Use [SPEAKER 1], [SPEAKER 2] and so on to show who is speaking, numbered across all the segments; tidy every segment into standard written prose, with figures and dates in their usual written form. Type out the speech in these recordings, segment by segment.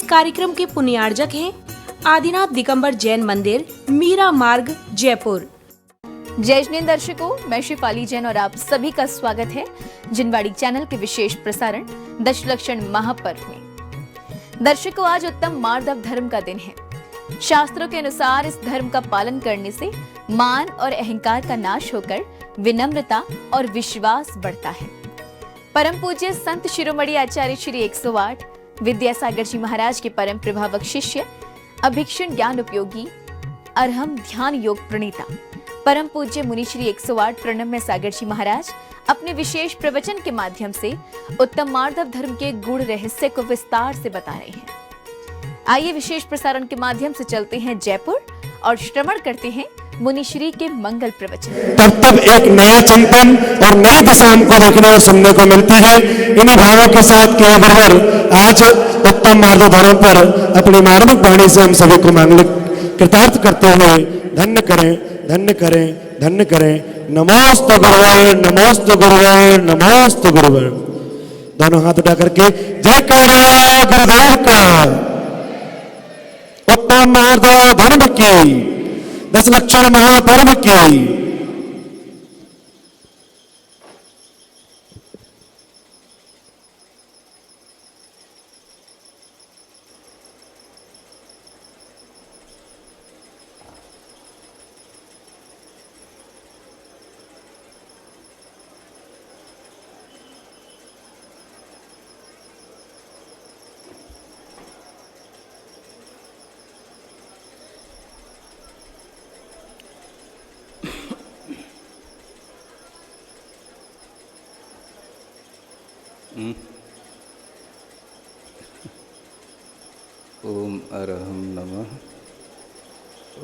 [SPEAKER 1] कार्यक्रम के पुण्यार्जक हैं आदिनाथ दिगंबर जैन मंदिर, मीरा मार्ग, जयपुर।
[SPEAKER 2] जय जिनेंद्र दर्शकों, मैं शिफाली जैन और आप सभी का स्वागत है जिनवाड़ी चैनल के विशेष प्रसारण दशलक्षण महापर्व में। दर्शकों, आज उत्तम मार्दव धर्म का दिन है। शास्त्रों के अनुसार इस धर्म का पालन करने से मान और अहंकार का नाश होकर विनम्रता और विश्वास बढ़ता है। परम पूज्य संत शिरोमणि आचार्य श्री 108 विद्यासागर जी महाराज के परम प्रभावक शिष्य, अभिक्षण ज्ञान उपयोगी, अरहम ध्यान योग प्रणीता परम पूज्य मुनि श्री 108 प्रणम्य सागर जी महाराज अपने विशेष प्रवचन के माध्यम से उत्तम मार्दव धर्म के गूढ़ रहस्य को विस्तार से बता रहे हैं। आइए विशेष प्रसारण के माध्यम से चलते हैं जयपुर और श्रवण करते हैं मुनि श्री के मंगल प्रवचन।
[SPEAKER 3] तब एक नया चिंतन और नई दिशा हमको देखने और सुनने को मिलती है। इन्हीं भावों के साथ केवल आज उत्तम मार्दव धर्म पर अपनी मार्मिक वाणी से हम सभी को मांगलिक कृतार्थ करते हुए धन्य करें, धन्य करें, धन्य करें। नमोस्तु गुरुवे, नमोस्तु गुरुवे, नमोस्तु गुरुवे। दोनों हाथ उठा करके जयकारा गुरुदेव का। उत्तम मार्दव धर्म की, दशलक्षण महापर्व की।
[SPEAKER 4] ओम अरहम नमः,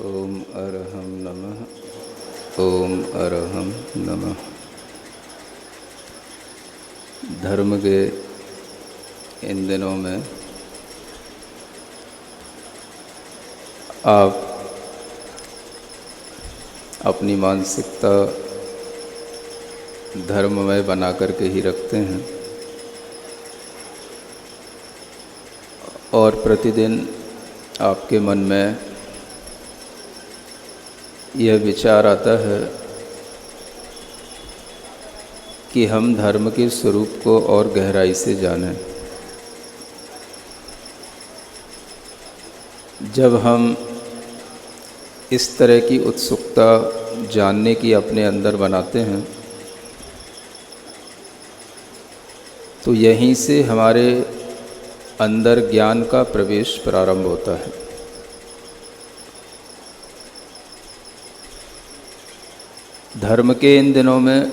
[SPEAKER 4] ओम अरहम नमः, ओम अरहम नमः। धर्म के इन दिनों में आप अपनी मानसिकता धर्ममय बना करके ही रखते हैं और प्रतिदिन आपके मन में यह विचार आता है कि हम धर्म के स्वरूप को और गहराई से जानें। जब हम इस तरह की उत्सुकता जानने की अपने अंदर बनाते हैं तो यहीं से हमारे अंदर ज्ञान का प्रवेश प्रारंभ होता है। धर्म के इन दिनों में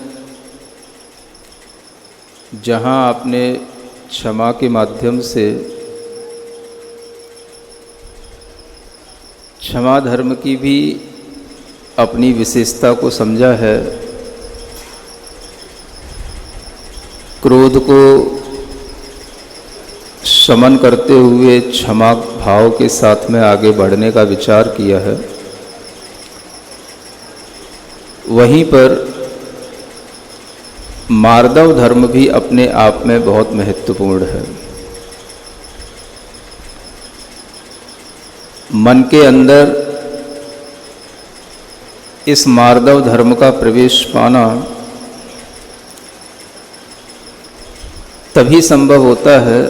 [SPEAKER 4] जहाँ आपने क्षमा के माध्यम से क्षमा धर्म की भी अपनी विशेषता को समझा है, क्रोध को शमन करते हुए क्षमा भाव के साथ में आगे बढ़ने का विचार किया है, वहीं पर मार्दव धर्म भी अपने आप में बहुत महत्वपूर्ण है। मन के अंदर इस मार्दव धर्म का प्रवेश पाना तभी संभव होता है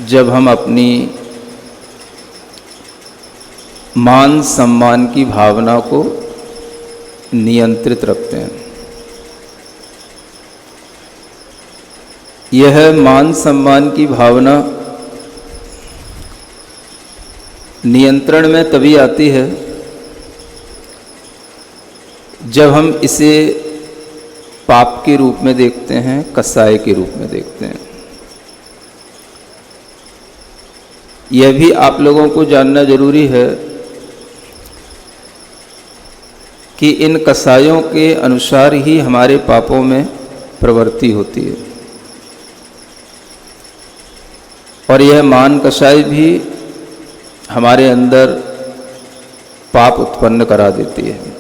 [SPEAKER 4] जब हम अपनी मान सम्मान की भावना को नियंत्रित रखते हैं। यह मान सम्मान की भावना नियंत्रण में तभी आती है जब हम इसे पाप के रूप में देखते हैं, कसाय के रूप में देखते हैं। यह भी आप लोगों को जानना जरूरी है कि इन कसायों के अनुसार ही हमारे पापों में प्रवृत्ति होती है और यह मान कसाई भी हमारे अंदर पाप उत्पन्न करा देती है।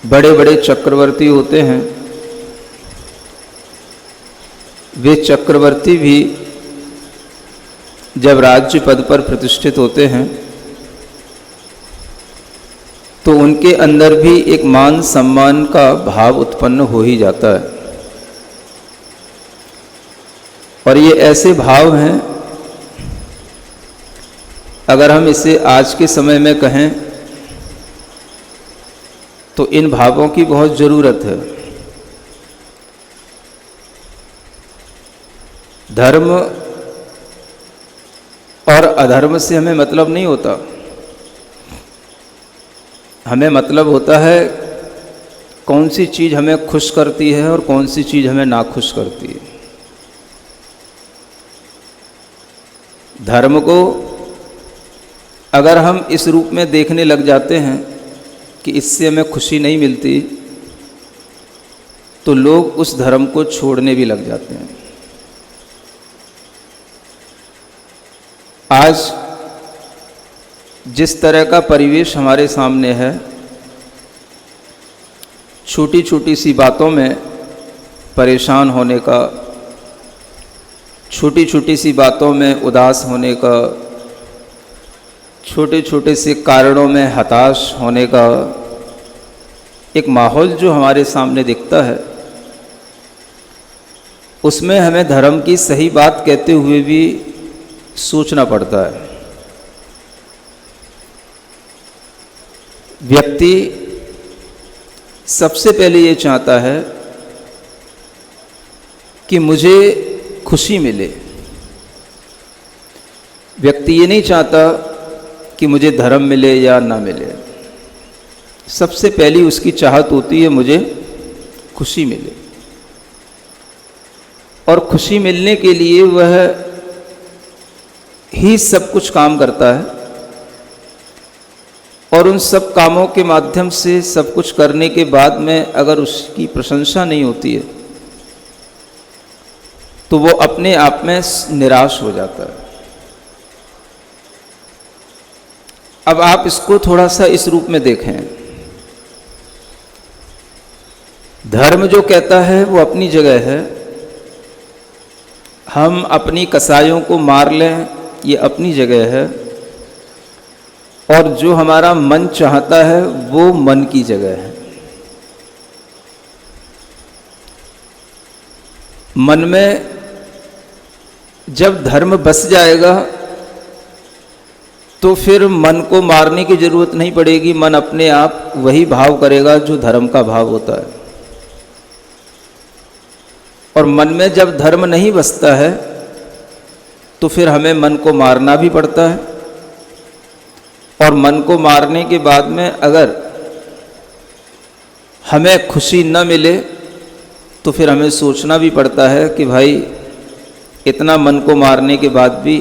[SPEAKER 4] बड़े बड़े चक्रवर्ती होते हैं, वे चक्रवर्ती भी जब राज्य पद पर प्रतिष्ठित होते हैं तो उनके अंदर भी एक मान सम्मान का भाव उत्पन्न हो ही जाता है। और ये ऐसे भाव हैं, अगर हम इसे आज के समय में कहें तो इन भावों की बहुत ज़रूरत है। धर्म और अधर्म से हमें मतलब नहीं होता, हमें मतलब होता है कौन सी चीज़ हमें खुश करती है और कौन सी चीज़ हमें नाखुश करती है। धर्म को अगर हम इस रूप में देखने लग जाते हैं कि इससे हमें खुशी नहीं मिलती, तो लोग उस धर्म को छोड़ने भी लग जाते हैं। आज जिस तरह का परिवेश हमारे सामने है, छोटी छोटी सी बातों में परेशान होने का, छोटी छोटी सी बातों में उदास होने का, छोटे छोटे से कारणों में हताश होने का एक माहौल जो हमारे सामने दिखता है, उसमें हमें धर्म की सही बात कहते हुए भी सोचना पड़ता है। व्यक्ति सबसे पहले ये चाहता है कि मुझे खुशी मिले। व्यक्ति ये नहीं चाहता कि मुझे धर्म मिले या ना मिले। सबसे पहली उसकी चाहत होती है मुझे खुशी मिले, और खुशी मिलने के लिए वह ही सब कुछ काम करता है, और उन सब कामों के माध्यम से सब कुछ करने के बाद में अगर उसकी प्रशंसा नहीं होती है तो वो अपने आप में निराश हो जाता है। अब आप इसको थोड़ा सा इस रूप में देखें। धर्म जो कहता है वो अपनी जगह है, हम अपनी कसाइयों को मार लें ये अपनी जगह है, और जो हमारा मन चाहता है वो मन की जगह है। मन में जब धर्म बस जाएगा तो फिर मन को मारने की जरूरत नहीं पड़ेगी, मन अपने आप वही भाव करेगा जो धर्म का भाव होता है। और मन में जब धर्म नहीं बसता है तो फिर हमें मन को मारना भी पड़ता है, और मन को मारने के बाद में अगर हमें खुशी न मिले तो फिर हमें सोचना भी पड़ता है कि भाई इतना मन को मारने के बाद भी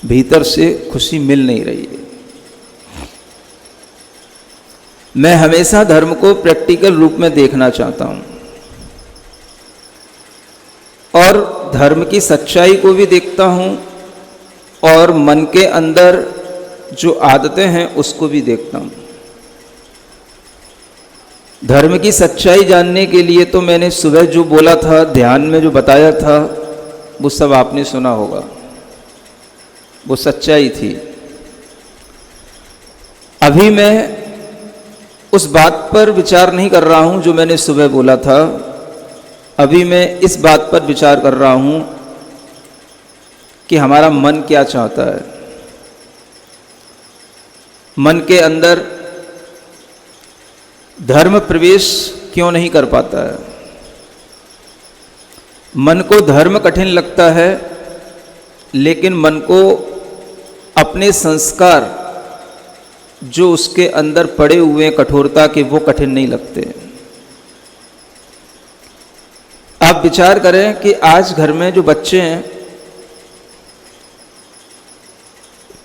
[SPEAKER 4] भीतर से खुशी मिल नहीं रही है। मैं हमेशा धर्म को प्रैक्टिकल रूप में देखना चाहता हूं, और धर्म की सच्चाई को भी देखता हूं, और मन के अंदर जो आदतें हैं उसको भी देखता हूं। धर्म की सच्चाई जानने के लिए तो मैंने सुबह जो बोला था, ध्यान में जो बताया था, वो सब आपने सुना होगा, वो सच्चाई थी। अभी मैं उस बात पर विचार नहीं कर रहा हूं जो मैंने सुबह बोला था। अभी मैं इस बात पर विचार कर रहा हूं कि हमारा मन क्या चाहता है। मन के अंदर धर्म प्रवेश क्यों नहीं कर पाता है। मन को धर्म कठिन लगता है, लेकिन मन को अपने संस्कार जो उसके अंदर पड़े हुए कठोरता के वो कठिन नहीं लगते। आप विचार करें कि आज घर में जो बच्चे हैं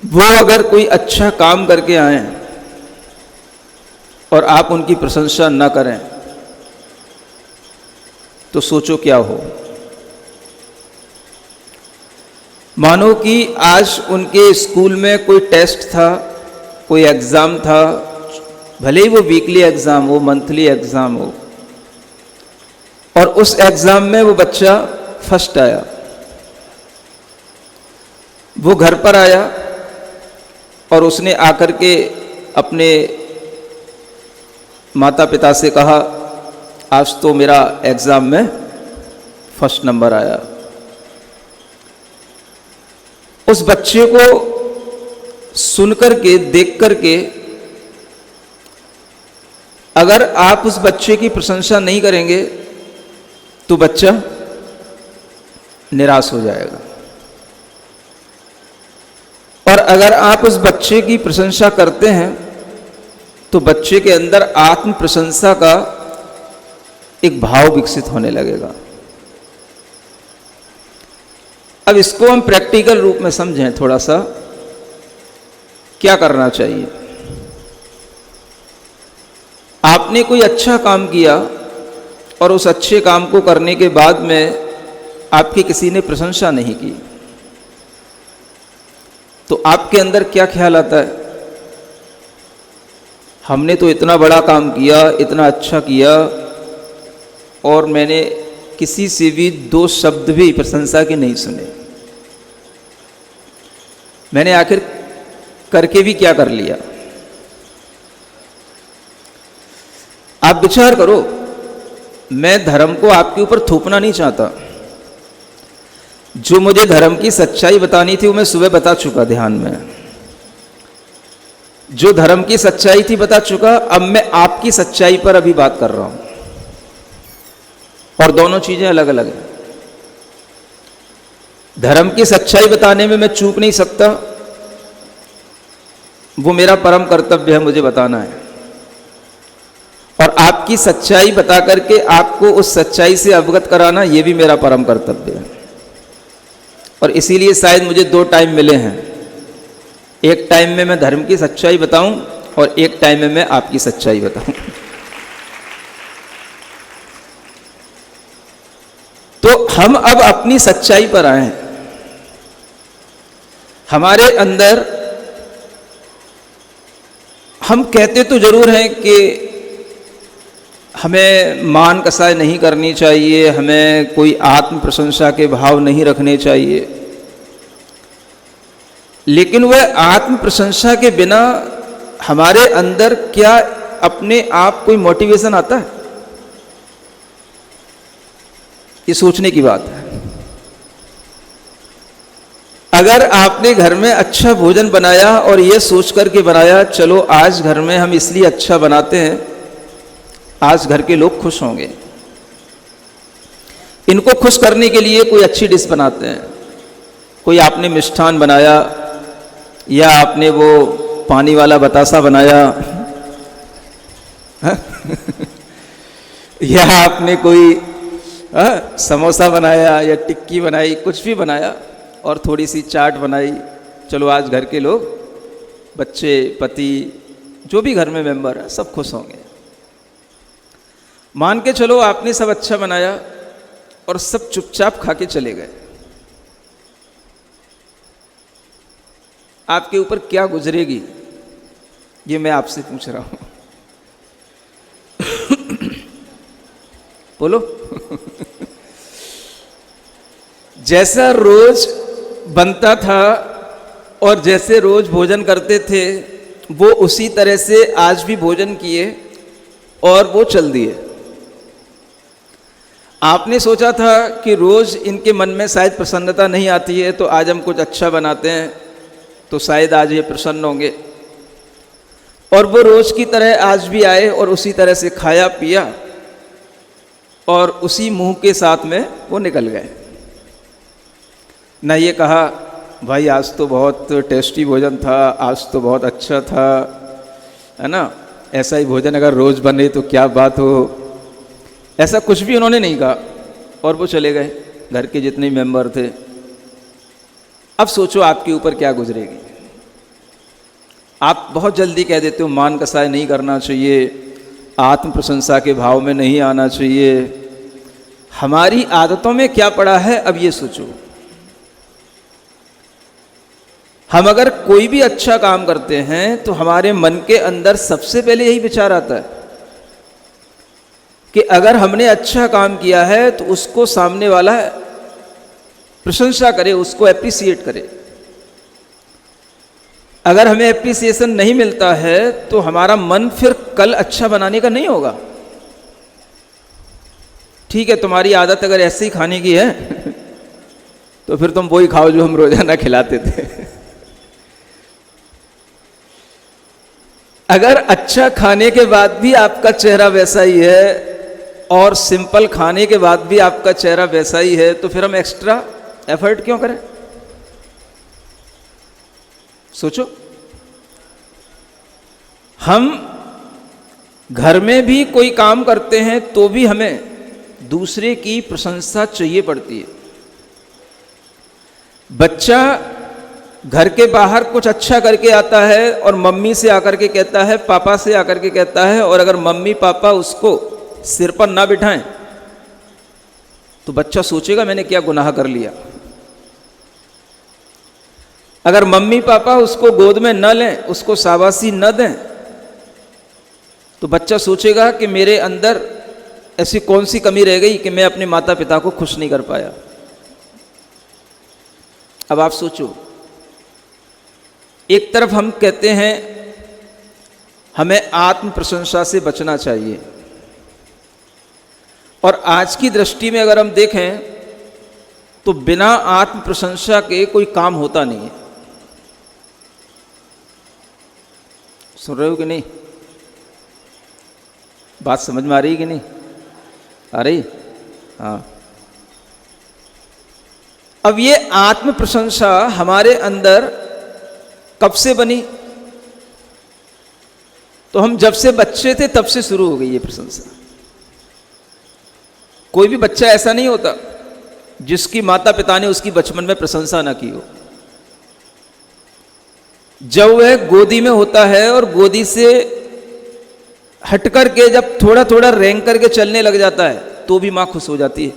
[SPEAKER 4] वो अगर कोई अच्छा काम करके आए और आप उनकी प्रशंसा न करें तो सोचो क्या हो। मानो कि आज उनके स्कूल में कोई टेस्ट था, कोई एग्ज़ाम था, भले ही वो वीकली एग्ज़ाम हो, मंथली एग्ज़ाम हो, और उस एग्ज़ाम में वो बच्चा फर्स्ट आया। वो घर पर आया और उसने आकर के अपने माता पिता से कहा, आज तो मेरा एग्ज़ाम में फर्स्ट नंबर आया। उस बच्चे को सुनकर के, देख कर के, अगर आप उस बच्चे की प्रशंसा नहीं करेंगे तो बच्चा निराश हो जाएगा, और अगर आप उस बच्चे की प्रशंसा करते हैं तो बच्चे के अंदर आत्म प्रशंसा का एक भाव विकसित होने लगेगा। अब इसको हम प्रैक्टिकल रूप में समझें थोड़ा सा, क्या करना चाहिए। आपने कोई अच्छा काम किया और उस अच्छे काम को करने के बाद में आपकी किसी ने प्रशंसा नहीं की, तो आपके अंदर क्या ख्याल आता है? हमने तो इतना बड़ा काम किया, इतना अच्छा किया, और मैंने किसी से भी दो शब्द भी प्रशंसा के नहीं सुने। मैंने आखिर करके भी क्या कर लिया? आप विचार करो। मैं धर्म को आपके ऊपर थोपना नहीं चाहता। जो मुझे धर्म की सच्चाई बतानी थी वो मैं सुबह बता चुका ध्यान में। जो धर्म की सच्चाई थी बता चुका। अब मैं आपकी सच्चाई पर अभी बात कर रहा हूं, और दोनों चीजें अलग अलग हैं। धर्म की सच्चाई बताने में मैं चूक नहीं सकता, वो मेरा परम कर्तव्य है, मुझे बताना है। और आपकी सच्चाई बता करके आपको उस सच्चाई से अवगत कराना, ये भी मेरा परम कर्तव्य है। और इसीलिए शायद मुझे दो टाइम मिले हैं। एक टाइम में मैं धर्म की सच्चाई बताऊं और एक टाइम में मैं आपकी सच्चाई बताऊं। तो हम अब अपनी सच्चाई पर आए हैं। हमारे अंदर हम कहते तो जरूर हैं कि हमें मान कसाई नहीं करनी चाहिए, हमें कोई आत्म प्रशंसा के भाव नहीं रखने चाहिए, लेकिन वह आत्म प्रशंसा के बिना हमारे अंदर क्या अपने आप कोई मोटिवेशन आता है? ये सोचने की बात है। अगर आपने घर में अच्छा भोजन बनाया और ये सोच करके बनाया, चलो आज घर में हम इसलिए अच्छा बनाते हैं, आज घर के लोग खुश होंगे, इनको खुश करने के लिए कोई अच्छी डिश बनाते हैं। कोई आपने मिष्ठान बनाया, या आपने वो पानी वाला बतासा बनाया, या आपने कोई समोसा बनाया या टिक्की बनाई, कुछ भी बनाया, और थोड़ी सी चाट बनाई, चलो आज घर के लोग, बच्चे, पति, जो भी घर में मेंबर है, सब खुश होंगे। मान के चलो आपने सब अच्छा बनाया और सब चुपचाप खा के चले गए। आपके ऊपर क्या गुजरेगी, ये मैं आपसे पूछ रहा हूं। बोलो। जैसा रोज बनता था और जैसे रोज भोजन करते थे, वो उसी तरह से आज भी भोजन किए और वो चल दिए। आपने सोचा था कि रोज इनके मन में शायद प्रसन्नता नहीं आती है, तो आज हम कुछ अच्छा बनाते हैं तो शायद आज ये प्रसन्न होंगे, और वो रोज की तरह आज भी आए और उसी तरह से खाया पिया और उसी मुंह के साथ में वो निकल गए। ना ये कहा भाई आज तो बहुत टेस्टी भोजन था, आज तो बहुत अच्छा था, है ना, ऐसा ही भोजन अगर रोज बने तो क्या बात हो, ऐसा कुछ भी उन्होंने नहीं कहा, और वो चले गए घर के जितने मेंबर थे। अब सोचो आपके ऊपर क्या गुजरेगी। आप बहुत जल्दी कह देते हो मान कसाई नहीं करना चाहिए, आत्म प्रशंसा के भाव में नहीं आना चाहिए। हमारी आदतों में क्या पड़ा है, अब ये सोचो। हम अगर कोई भी अच्छा काम करते हैं तो हमारे मन के अंदर सबसे पहले यही विचार आता है कि अगर हमने अच्छा काम किया है तो उसको सामने वाला प्रशंसा करे, उसको एप्रिसिएट करे। अगर हमें एप्रिसिएशन नहीं मिलता है तो हमारा मन फिर कल अच्छा बनाने का नहीं होगा। ठीक है, तुम्हारी आदत अगर ऐसे ही खाने की है तो फिर तुम वही खाओ जो हम रोजाना खिलाते थे। अगर अच्छा खाने के बाद भी आपका चेहरा वैसा ही है और सिंपल खाने के बाद भी आपका चेहरा वैसा ही है तो फिर हम एक्स्ट्रा एफर्ट क्यों करें? सोचो, हम घर में भी कोई काम करते हैं तो भी हमें दूसरे की प्रशंसा चाहिए पड़ती है। बच्चा घर के बाहर कुछ अच्छा करके आता है और मम्मी से आकर के कहता है, पापा से आकर के कहता है, और अगर मम्मी पापा उसको सिर पर ना बिठाएं तो बच्चा सोचेगा मैंने क्या गुनाह कर लिया। अगर मम्मी पापा उसको गोद में न लें, उसको शाबाशी न दें, तो बच्चा सोचेगा कि मेरे अंदर ऐसी कौन सी कमी रह गई कि मैं अपने माता पिता को खुश नहीं कर पाया। अब आप सोचो, एक तरफ हम कहते हैं हमें आत्म प्रशंसा से बचना चाहिए, और आज की दृष्टि में अगर हम देखें तो बिना आत्म प्रशंसा के कोई काम होता नहीं है। सुन रहे हो कि नहीं? बात समझ में आ रही कि नहीं आ रही? हाँ। अब ये आत्म प्रशंसा हमारे अंदर कब से बनी? तो हम जब से बच्चे थे तब से शुरू हो गई ये प्रशंसा। कोई भी बच्चा ऐसा नहीं होता जिसकी माता पिता ने उसकी बचपन में प्रशंसा ना की हो। जब वह गोदी में होता है और गोदी से हट करके जब थोड़ा थोड़ा रेंग करके चलने लग जाता है तो भी मां खुश हो जाती है,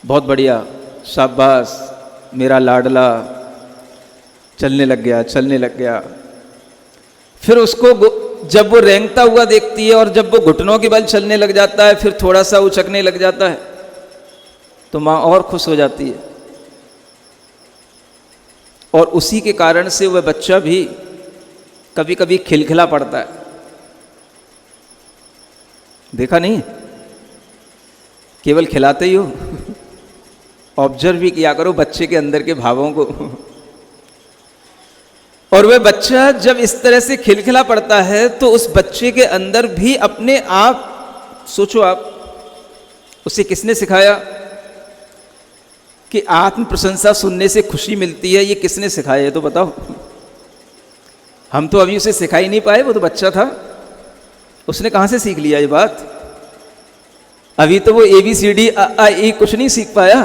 [SPEAKER 4] बहुत बढ़िया, शाबाश मेरा लाडला, चलने लग गया चलने लग गया। फिर उसको जब वो रेंगता हुआ देखती है और जब वो घुटनों के बल चलने लग जाता है, फिर थोड़ा सा उचकने लग जाता है, तो मां और खुश हो जाती है। और उसी के कारण से वह बच्चा भी कभी कभी खिलखिला पड़ता है। देखा नहीं? केवल खिलाते ही हो, ऑब्जर्व भी किया करो बच्चे के अंदर के भावों को। और वह बच्चा जब इस तरह से खिलखिला पड़ता है तो उस बच्चे के अंदर भी अपने आप, सोचो आप, उसे किसने सिखाया कि आत्म प्रशंसा सुनने से खुशी मिलती है? ये किसने सिखाया? ये तो बताओ। हम तो अभी उसे सिखा ही नहीं पाए, वो तो बच्चा था, उसने कहां से सीख लिया ये बात? अभी तो वो ABCD आ ई कुछ नहीं सीख पाया,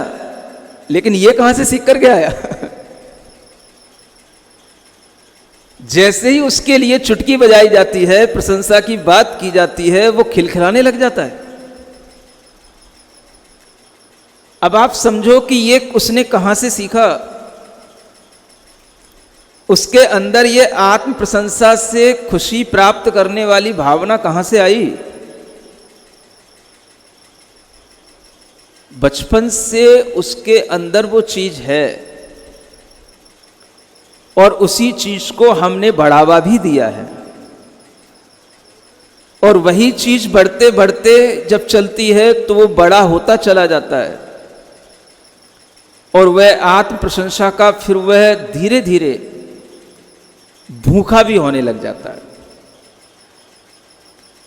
[SPEAKER 4] लेकिन ये कहां से सीख करके आया? जैसे ही उसके लिए चुटकी बजाई जाती है, प्रशंसा की बात की जाती है, वो खिलखिलाने लग जाता है। अब आप समझो कि ये उसने कहां से सीखा? उसके अंदर ये आत्म प्रशंसा से खुशी प्राप्त करने वाली भावना कहां से आई? बचपन से उसके अंदर वो चीज है और उसी चीज को हमने बढ़ावा भी दिया है, और वही चीज बढ़ते बढ़ते जब चलती है तो वो बड़ा होता चला जाता है, और वह आत्म प्रशंसा का फिर वह धीरे धीरे भूखा भी होने लग जाता है।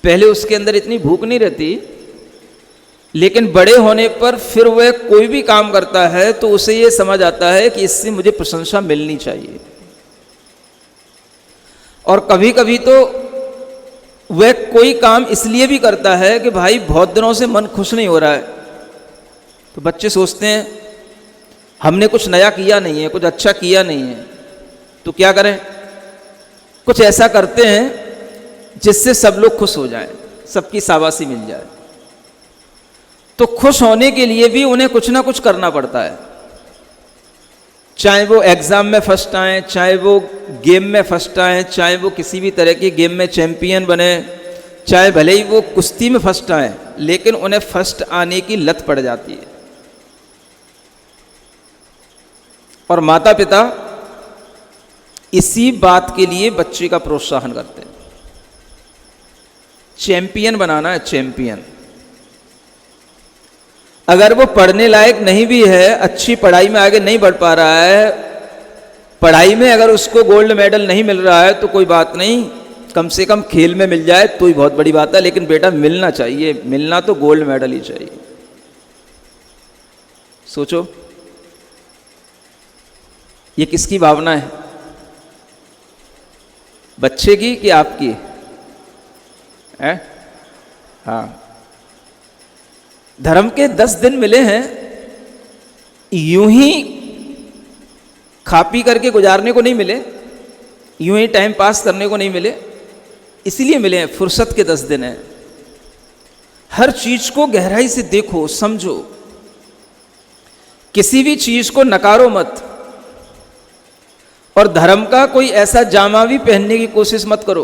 [SPEAKER 4] पहले उसके अंदर इतनी भूख नहीं रहती, लेकिन बड़े होने पर फिर वह कोई भी काम करता है तो उसे यह समझ आता है कि इससे मुझे प्रशंसा मिलनी चाहिए। और कभी कभी तो वह कोई काम इसलिए भी करता है कि भाई बहुत दिनों से मन खुश नहीं हो रहा है, तो बच्चे सोचते हैं हमने कुछ नया किया नहीं है, कुछ अच्छा किया नहीं है, तो क्या करें? कुछ ऐसा करते हैं जिससे सब लोग खुश हो जाएं, सबकी शाबाशी मिल जाए। तो खुश होने के लिए भी उन्हें कुछ ना कुछ करना पड़ता है, चाहे वो एग्जाम में फर्स्ट आए, चाहे वो गेम में फर्स्ट आए, चाहे वो किसी भी तरह की गेम में चैंपियन बने, चाहे भले ही वो कुश्ती में फर्स्ट आए, लेकिन उन्हें फर्स्ट आने की लत पड़ जाती है। और माता पिता इसी बात के लिए बच्चे का प्रोत्साहन करते हैं। चैंपियन बनाना है, चैंपियन। अगर वो पढ़ने लायक नहीं भी है, अच्छी पढ़ाई में आगे नहीं बढ़ पा रहा है, पढ़ाई में अगर उसको गोल्ड मेडल नहीं मिल रहा है तो कोई बात नहीं, कम से कम खेल में मिल जाए तो ही बहुत बड़ी बात है। लेकिन बेटा मिलना चाहिए, मिलना तो गोल्ड मेडल ही चाहिए। सोचो ये किसकी भावना है, बच्चे की कि आपकी है? हाँ, धर्म के 10 दिन मिले हैं, यूं ही खा पी करके गुजारने को नहीं मिले, यूं ही टाइम पास करने को नहीं मिले, इसलिए मिले हैं। फुर्सत के 10 दिन हैं। हर चीज को गहराई से देखो, समझो, किसी भी चीज को नकारो मत, और धर्म का कोई ऐसा जामा भी पहनने की कोशिश मत करो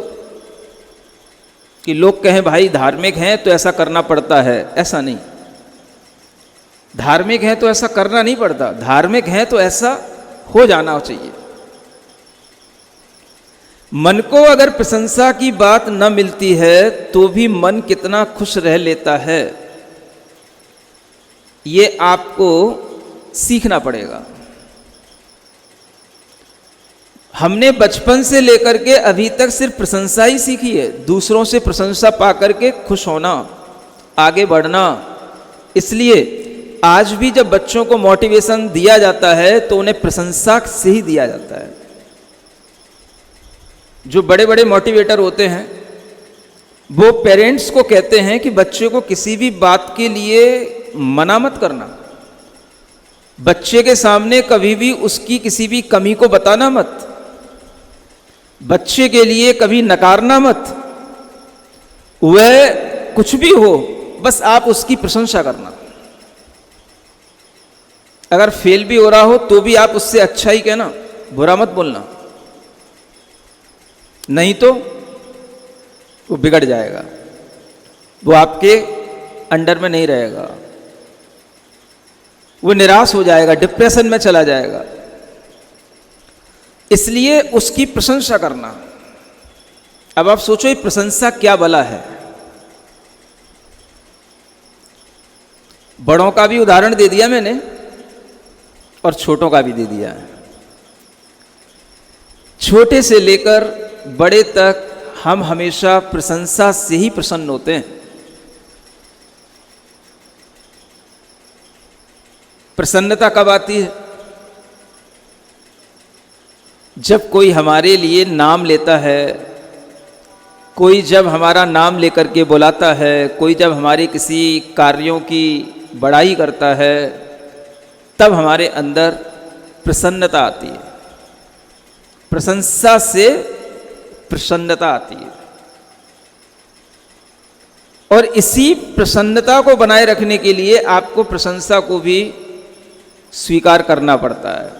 [SPEAKER 4] कि लोग कहें भाई धार्मिक हैं तो ऐसा करना पड़ता है। ऐसा नहीं, धार्मिक है तो ऐसा करना नहीं पड़ता, धार्मिक है तो ऐसा हो जाना चाहिए। मन को अगर प्रशंसा की बात न मिलती है तो भी मन कितना खुश रह लेता है, ये आपको सीखना पड़ेगा। हमने बचपन से लेकर के अभी तक सिर्फ प्रशंसा ही सीखी है, दूसरों से प्रशंसा पा करके खुश होना, आगे बढ़ना। इसलिए आज भी जब बच्चों को मोटिवेशन दिया जाता है तो उन्हें प्रशंसा से ही दिया जाता है। जो बड़े बड़े मोटिवेटर होते हैं वो पेरेंट्स को कहते हैं कि बच्चे को किसी भी बात के लिए मना मत करना, बच्चे के सामने कभी भी उसकी किसी भी कमी को बताना मत, बच्चे के लिए कभी नकारना मत, वह कुछ भी हो बस आप उसकी प्रशंसा करना। अगर फेल भी हो रहा हो तो भी आप उससे अच्छा ही कहना, बुरा मत बोलना, नहीं तो वो बिगड़ जाएगा, वो आपके अंडर में नहीं रहेगा, वो निराश हो जाएगा, डिप्रेशन में चला जाएगा। इसलिए उसकी प्रशंसा करना। अब आप सोचो ये प्रशंसा क्या भला है। बड़ों का भी उदाहरण दे दिया मैंने और छोटों का भी दे दिया। छोटे से लेकर बड़े तक हम हमेशा प्रशंसा से ही प्रसन्न होते हैं। प्रसन्नता कब आती है? जब कोई हमारे लिए नाम लेता है, कोई जब हमारा नाम लेकर के बुलाता है, कोई जब हमारे किसी कार्यों की बड़ाई करता है, तब हमारे अंदर प्रसन्नता आती है। प्रशंसा से प्रसन्नता आती है। और इसी प्रसन्नता को बनाए रखने के लिए आपको प्रशंसा को भी स्वीकार करना पड़ता है।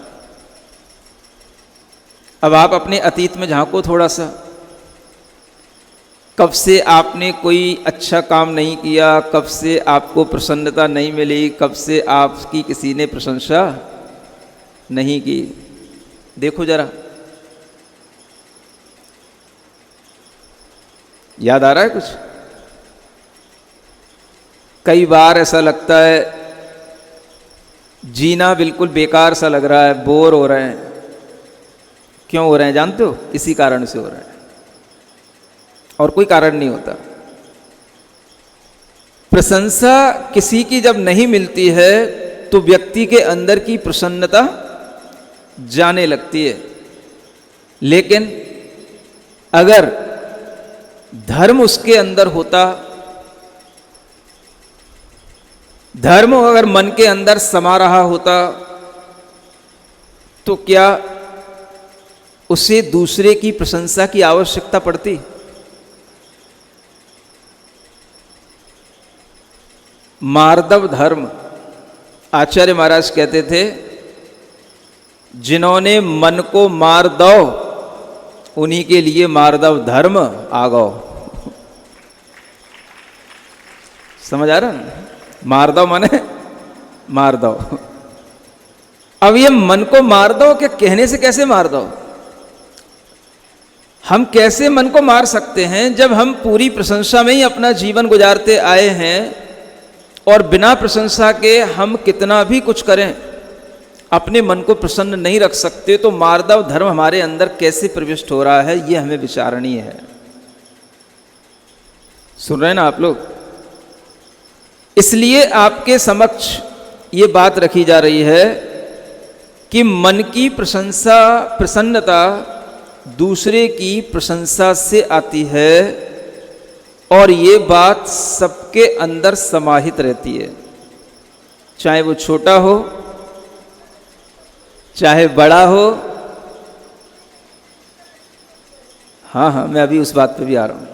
[SPEAKER 4] अब आप अपने अतीत में झांको थोड़ा सा, कब से आपने कोई अच्छा काम नहीं किया, कब से आपको प्रसन्नता नहीं मिली, कब से आपकी किसी ने प्रशंसा नहीं की, देखो जरा। याद आ रहा है कुछ? कई बार ऐसा लगता है जीना बिल्कुल बेकार सा लग रहा है, बोर हो रहे हैं। क्यों हो रहे हैं जानते हो? इसी कारण से हो रहा है, और कोई कारण नहीं होता। प्रशंसा किसी की जब नहीं मिलती है तो व्यक्ति के अंदर की प्रसन्नता जाने लगती है। लेकिन अगर धर्म उसके अंदर होता, धर्म अगर मन के अंदर समा रहा होता, तो क्या उसे दूसरे की प्रशंसा की आवश्यकता पड़ती? मार्दव धर्म, आचार्य महाराज कहते थे, जिन्होंने मन को मार दो उन्हीं के लिए मार्दव धर्म आ गो। समझ आ रहा ना? मार दो माने मार दो। अब ये मन को मार दो, क्या कहने से कैसे मार दो? हम कैसे मन को मार सकते हैं जब हम पूरी प्रशंसा में ही अपना जीवन गुजारते आए हैं और बिना प्रशंसा के हम कितना भी कुछ करें अपने मन को प्रसन्न नहीं रख सकते, तो मार्दव धर्म हमारे अंदर कैसे प्रविष्ट हो रहा है ये हमें विचारणीय है। सुन रहे हैं ना आप लोग? इसलिए आपके समक्ष ये बात रखी जा रही है कि मन की प्रसन्नता दूसरे की प्रशंसा से आती है और ये बात सबके अंदर समाहित रहती है, चाहे वो छोटा हो चाहे बड़ा हो। हाँ, मैं अभी उस बात पे भी आ रहा हूं।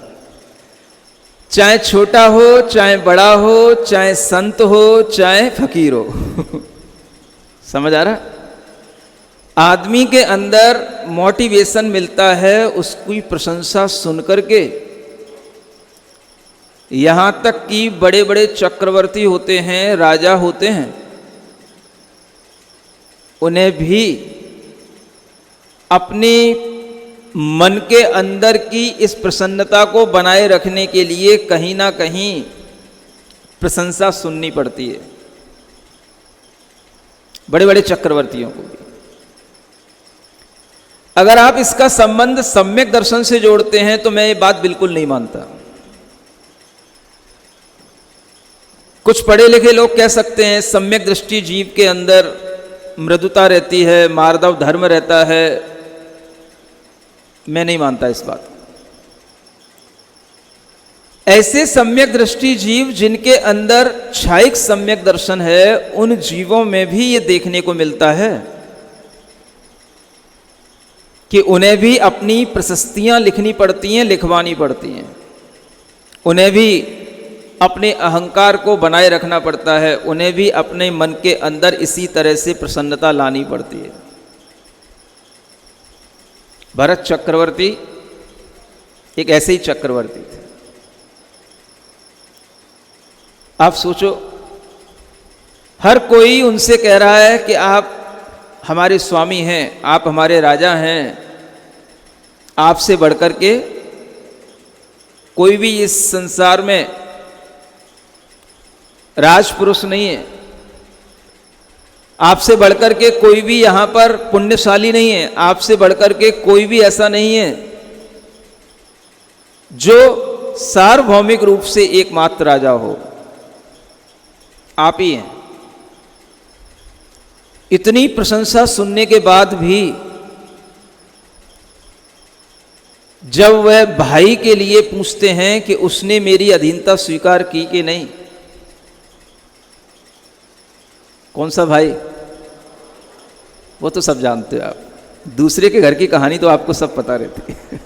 [SPEAKER 4] चाहे छोटा हो चाहे बड़ा हो, चाहे संत हो चाहे फकीर हो समझ आ रहा? आदमी के अंदर मोटिवेशन मिलता है उसकी प्रशंसा सुन करके। यहां तक कि बड़े बड़े चक्रवर्ती होते हैं, राजा होते हैं, उन्हें भी अपनी मन के अंदर की इस प्रसन्नता को बनाए रखने के लिए कहीं ना कहीं प्रशंसा सुननी पड़ती है, बड़े बड़े चक्रवर्तियों को भी। अगर आप इसका संबंध सम्यक दर्शन से जोड़ते हैं तो मैं ये बात बिल्कुल नहीं मानता। कुछ पढ़े लिखे लोग कह सकते हैं सम्यक दृष्टि जीव के अंदर मृदुता रहती है, मार्दव धर्म रहता है। मैं नहीं मानता इस बात। ऐसे सम्यक दृष्टि जीव जिनके अंदर क्षायिक सम्यक दर्शन है, उन जीवों में भी ये देखने को मिलता है कि उन्हें भी अपनी प्रशस्तियां लिखनी पड़ती हैं, लिखवानी पड़ती हैं। उन्हें भी अपने अहंकार को बनाए रखना पड़ता है, उन्हें भी अपने मन के अंदर इसी तरह से प्रसन्नता लानी पड़ती है। भरत चक्रवर्ती एक ऐसे ही चक्रवर्ती थे। आप सोचो, हर कोई उनसे कह रहा है कि आप हमारे स्वामी हैं, आप हमारे राजा हैं, आपसे बढ़कर के कोई भी इस संसार में राजपुरुष नहीं है, आपसे बढ़कर के कोई भी यहां पर पुण्यशाली नहीं है, आपसे बढ़कर के कोई भी ऐसा नहीं है जो सार्वभौमिक रूप से एकमात्र राजा हो, आप ही हैं। इतनी प्रशंसा सुनने के बाद भी जब वह भाई के लिए पूछते हैं कि उसने मेरी अधीनता स्वीकार की कि नहीं, कौन सा भाई? वो तो सब जानते हो आप, दूसरे के घर की कहानी तो आपको सब पता रहती है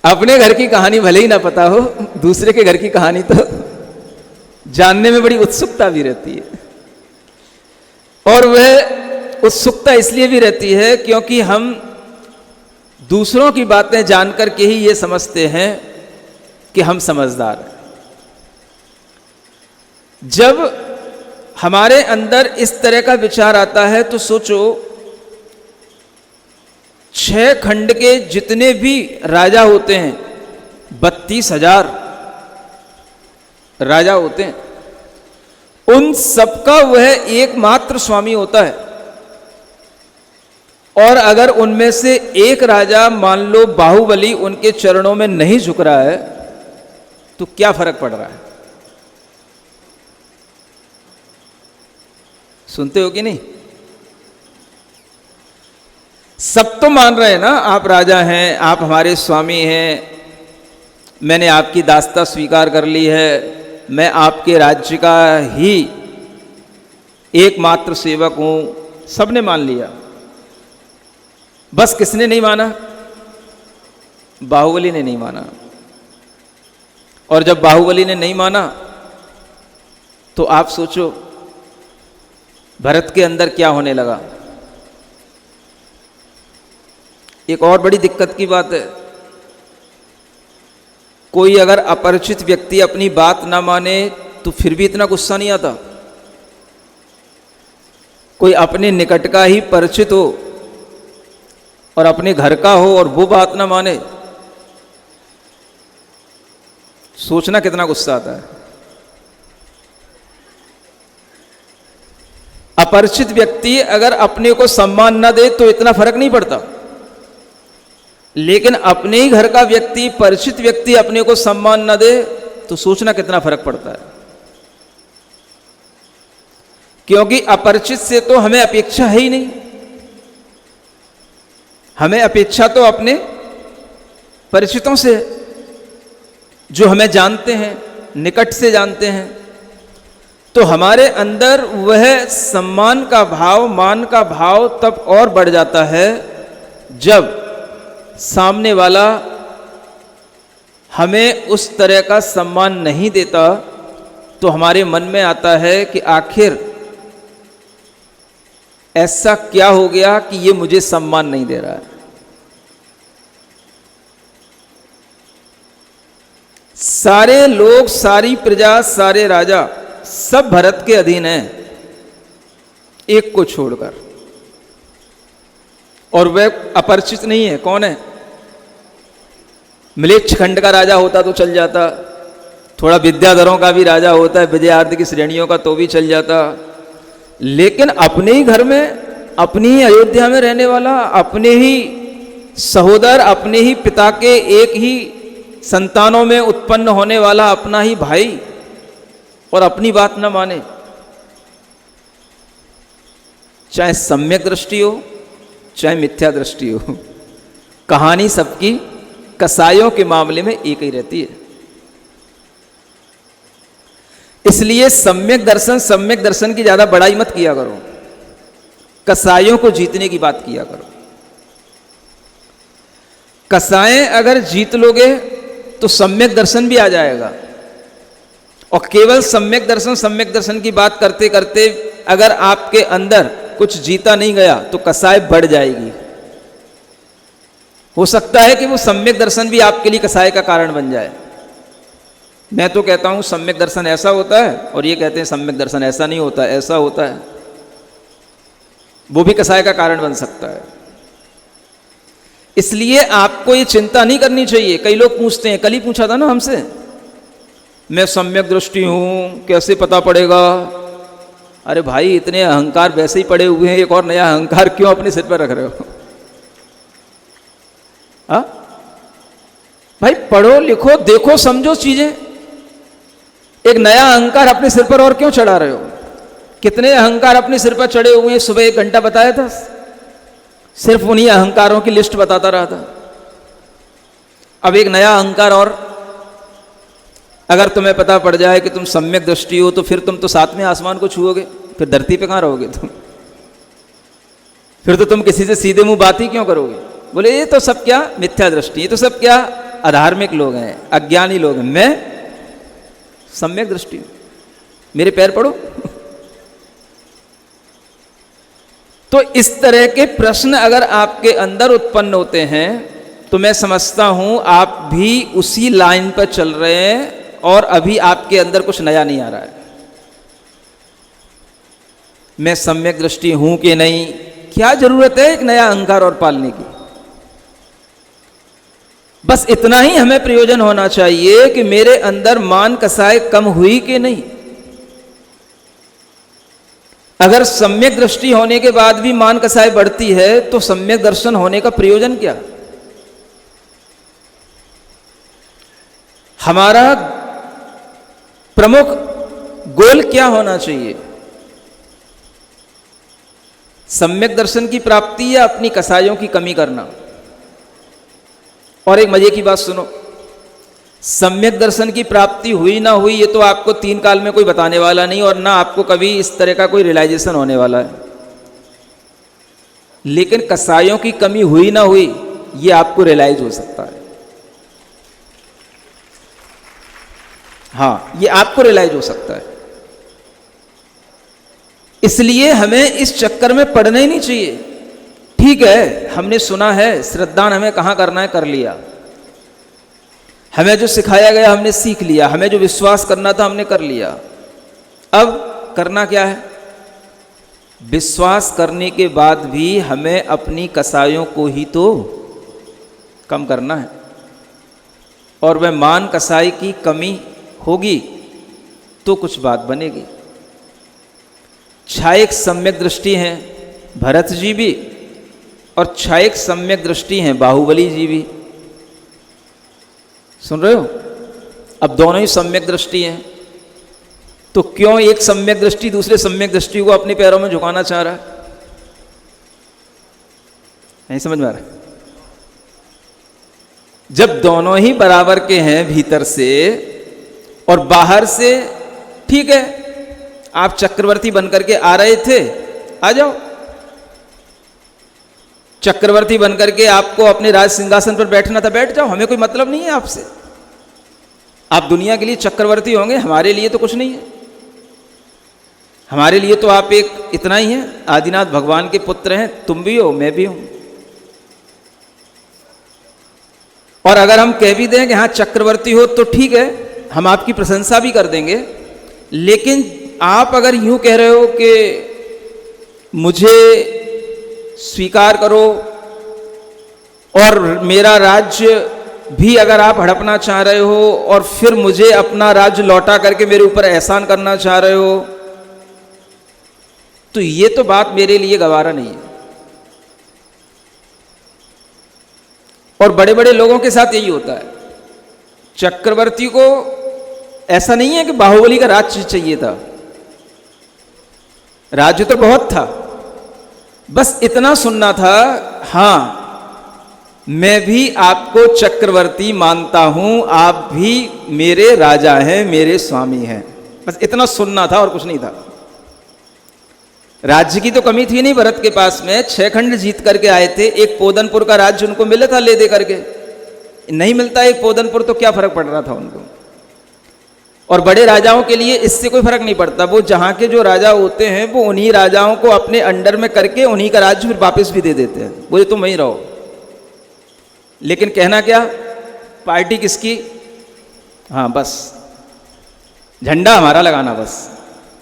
[SPEAKER 4] अपने घर की कहानी भले ही ना पता हो, दूसरे के घर की कहानी तो जानने में बड़ी उत्सुकता भी रहती है। और वह उत्सुकता इसलिए भी रहती है क्योंकि हम दूसरों की बातें जानकर के ही ये समझते हैं कि हम समझदार हैं। जब हमारे अंदर इस तरह का विचार आता है तो सोचो, 6 खंड के जितने भी राजा होते हैं, 32,000 राजा होते हैं, उन सबका वह एकमात्र स्वामी होता है। और अगर उनमें से एक राजा, मान लो बाहुबली, उनके चरणों में नहीं झुक रहा है तो क्या फर्क पड़ रहा है? सुनते हो कि नहीं? सब तो मान रहे हैं ना, आप राजा हैं, आप हमारे स्वामी हैं, मैंने आपकी दासता स्वीकार कर ली है, मैं आपके राज्य का ही एकमात्र सेवक हूं, सबने मान लिया। बस किसने नहीं माना? बाहुबली ने नहीं माना। और जब बाहुबली ने नहीं माना तो आप सोचो भरत के अंदर क्या होने लगा। एक और बड़ी दिक्कत की बात है, कोई अगर अपरिचित व्यक्ति अपनी बात ना माने तो फिर भी इतना गुस्सा नहीं आता। कोई अपने निकट का ही परिचित हो और अपने घर का हो और वो बात ना माने, सोचना कितना गुस्सा आता है। अपरिचित व्यक्ति अगर अपने को सम्मान न दे तो इतना फर्क नहीं पड़ता, लेकिन अपने ही घर का व्यक्ति, परिचित व्यक्ति अपने को सम्मान न दे तो सोचना कितना फर्क पड़ता है। क्योंकि अपरिचित से तो हमें अपेक्षा है ही नहीं, हमें अपेक्षा तो अपने परिचितों से, जो हमें जानते हैं, निकट से जानते हैं। तो हमारे अंदर वह सम्मान का भाव, मान का भाव तब और बढ़ जाता है जब सामने वाला हमें उस तरह का सम्मान नहीं देता। तो हमारे मन में आता है कि आखिर ऐसा क्या हो गया कि ये मुझे सम्मान नहीं दे रहा है। सारे लोग, सारी प्रजा, सारे राजा सब भरत के अधीन हैं, एक को छोड़कर, और वह अपरिचित नहीं है। कौन है? मलेच्छ खंड का राजा होता तो चल जाता, थोड़ा विद्याधरों का भी राजा होता है, विजयार्थ की श्रेणियों का, तो भी चल जाता। लेकिन अपने ही घर में, अपनी ही अयोध्या में रहने वाला, अपने ही सहोदर, अपने ही पिता के एक ही संतानों में उत्पन्न होने वाला अपना ही भाई, और अपनी बात न माने, चाहे सम्यक दृष्टि हो चाहे मिथ्या दृष्टि हो, कहानी सबकी कसाईयों के मामले में एक ही रहती है। इसलिए सम्यक दर्शन की ज्यादा बड़ाई मत किया करो, कसाईयों को जीतने की बात किया करो। कसाई अगर जीत लोगे तो सम्यक दर्शन भी आ जाएगा, और केवल सम्यक दर्शन की बात करते करते अगर आपके अंदर कुछ जीता नहीं गया तो कसाई बढ़ जाएगी। हो सकता है कि वो सम्यक दर्शन भी आपके लिए कसाई का कारण बन जाए। मैं तो कहता हूं सम्यक दर्शन ऐसा होता है, और ये कहते हैं सम्यक दर्शन ऐसा नहीं होता, ऐसा होता है। वो भी कसाई का कारण बन सकता है। इसलिए आपको ये चिंता नहीं करनी चाहिए। कई लोग पूछते हैं, कल ही पूछा था ना हमसे, मैं सम्यक दृष्टि हूं, कैसे पता पड़ेगा? अरे भाई, इतने अहंकार वैसे ही पड़े हुए हैं, एक और नया अहंकार क्यों अपने सिर पर रख रहे हो? हा? भाई पढ़ो, लिखो, देखो, समझो चीजें। एक नया अहंकार अपने सिर पर और क्यों चढ़ा रहे हो? कितने अहंकार अपने सिर पर चढ़े हुए हैं? सुबह 1 घंटा बताया था, सिर्फ उन्हीं अहंकारों की लिस्ट बताता रहा था। अब एक नया अहंकार और अगर तुम्हें पता पड़ जाए कि तुम सम्यक दृष्टि हो, तो फिर तुम तो 7वें आसमान को छुओगे, फिर धरती पे कहां रहोगे तुम? फिर तो तुम किसी से सीधे मुंह बात ही क्यों करोगे? बोले ये तो सब क्या मिथ्या दृष्टि, ये तो सब क्या अधार्मिक लोग हैं, अज्ञानी लोग हैं। मैं सम्यक दृष्टि हूं, मेरे पैर पड़ो। तो इस तरह के प्रश्न अगर आपके अंदर उत्पन्न होते हैं तो मैं समझता हूं आप भी उसी लाइन पर चल रहे हैं, और अभी आपके अंदर कुछ नया नहीं आ रहा है। मैं सम्यक दृष्टि हूं कि नहीं, क्या जरूरत है एक नया अहंकार और पालने की? बस इतना ही हमें प्रयोजन होना चाहिए कि मेरे अंदर मान कसाई कम हुई कि नहीं। अगर सम्यक दृष्टि होने के बाद भी मान कसाई बढ़ती है तो सम्यक दर्शन होने का प्रयोजन क्या? हमारा प्रमुख गोल क्या होना चाहिए? सम्यक दर्शन की प्राप्ति या अपनी कसाईयों की कमी करना? और एक मजे की बात सुनो, सम्यक दर्शन की प्राप्ति हुई ना हुई ये तो आपको 3 काल में कोई बताने वाला नहीं, और ना आपको कभी इस तरह का कोई रियलाइजेशन होने वाला है। लेकिन कसाईयों की कमी हुई ना हुई ये आपको रियलाइज हो सकता है। हाँ, ये आपको रियलाइज हो सकता है। इसलिए हमें इस चक्कर में पड़ना ही नहीं चाहिए। ठीक है, हमने सुना है, श्रद्धान हमें कहां करना है कर लिया, हमें जो सिखाया गया हमने सीख लिया, हमें जो विश्वास करना था हमने कर लिया। अब करना क्या है? विश्वास करने के बाद भी हमें अपनी कसायों को ही तो कम करना है, और वह मान कसाई की कमी होगी तो कुछ बात बनेगी। छायक सम्यक दृष्टि हैं भरत जी भी, और छायक सम्यक दृष्टि हैं बाहुबली जी भी। सुन रहे हो? अब दोनों ही सम्यक दृष्टि हैं, तो क्यों एक सम्यक दृष्टि दूसरे सम्यक दृष्टि को अपने पैरों में झुकाना चाह रहा है? नहीं समझ में आ रहा? जब दोनों ही बराबर के हैं भीतर से और बाहर से, ठीक है, आप चक्रवर्ती बनकर के आ रहे थे, आ जाओ। चक्रवर्ती बनकर के आपको अपने राज सिंहासन पर बैठना था, बैठ जाओ, हमें कोई मतलब नहीं है आपसे। आप दुनिया के लिए चक्रवर्ती होंगे, हमारे लिए तो कुछ नहीं है। हमारे लिए तो आप एक इतना ही है, आदिनाथ भगवान के पुत्र हैं, तुम भी हो, मैं भी हूं। और अगर हम कह भी दें कि हाँ चक्रवर्ती हो तो ठीक है, हम आपकी प्रशंसा भी कर देंगे, लेकिन आप अगर यूं कह रहे हो कि मुझे स्वीकार करो और मेरा राज्य भी अगर आप हड़पना चाह रहे हो और फिर मुझे अपना राज्य लौटा करके मेरे ऊपर एहसान करना चाह रहे हो, तो ये तो बात मेरे लिए गवारा नहीं है। और बड़े बड़े लोगों के साथ यही होता है। चक्रवर्ती को ऐसा नहीं है कि बाहुबली का राज्य चाहिए था, राज्य तो बहुत था, बस इतना सुनना था, हां मैं भी आपको चक्रवर्ती मानता हूं, आप भी मेरे राजा हैं, मेरे स्वामी हैं, बस इतना सुनना था और कुछ नहीं था। राज्य की तो कमी थी नहीं भरत के पास में, 6 खंड जीत करके आए थे, एक पोदनपुर का राज्य उनको मिला था ले दे करके, नहीं मिलता एक पोदनपुर तो क्या फर्क पड़ रहा था उनको। और बड़े राजाओं के लिए इससे कोई फर्क नहीं पड़ता, वो जहां के जो राजा होते हैं वो उन्हीं राजाओं को अपने अंडर में करके उन्हीं का राज्य फिर वापस भी दे देते हैं, बोले तुम वहीं रहो। लेकिन कहना क्या, पार्टी किसकी, हाँ बस झंडा हमारा लगाना, बस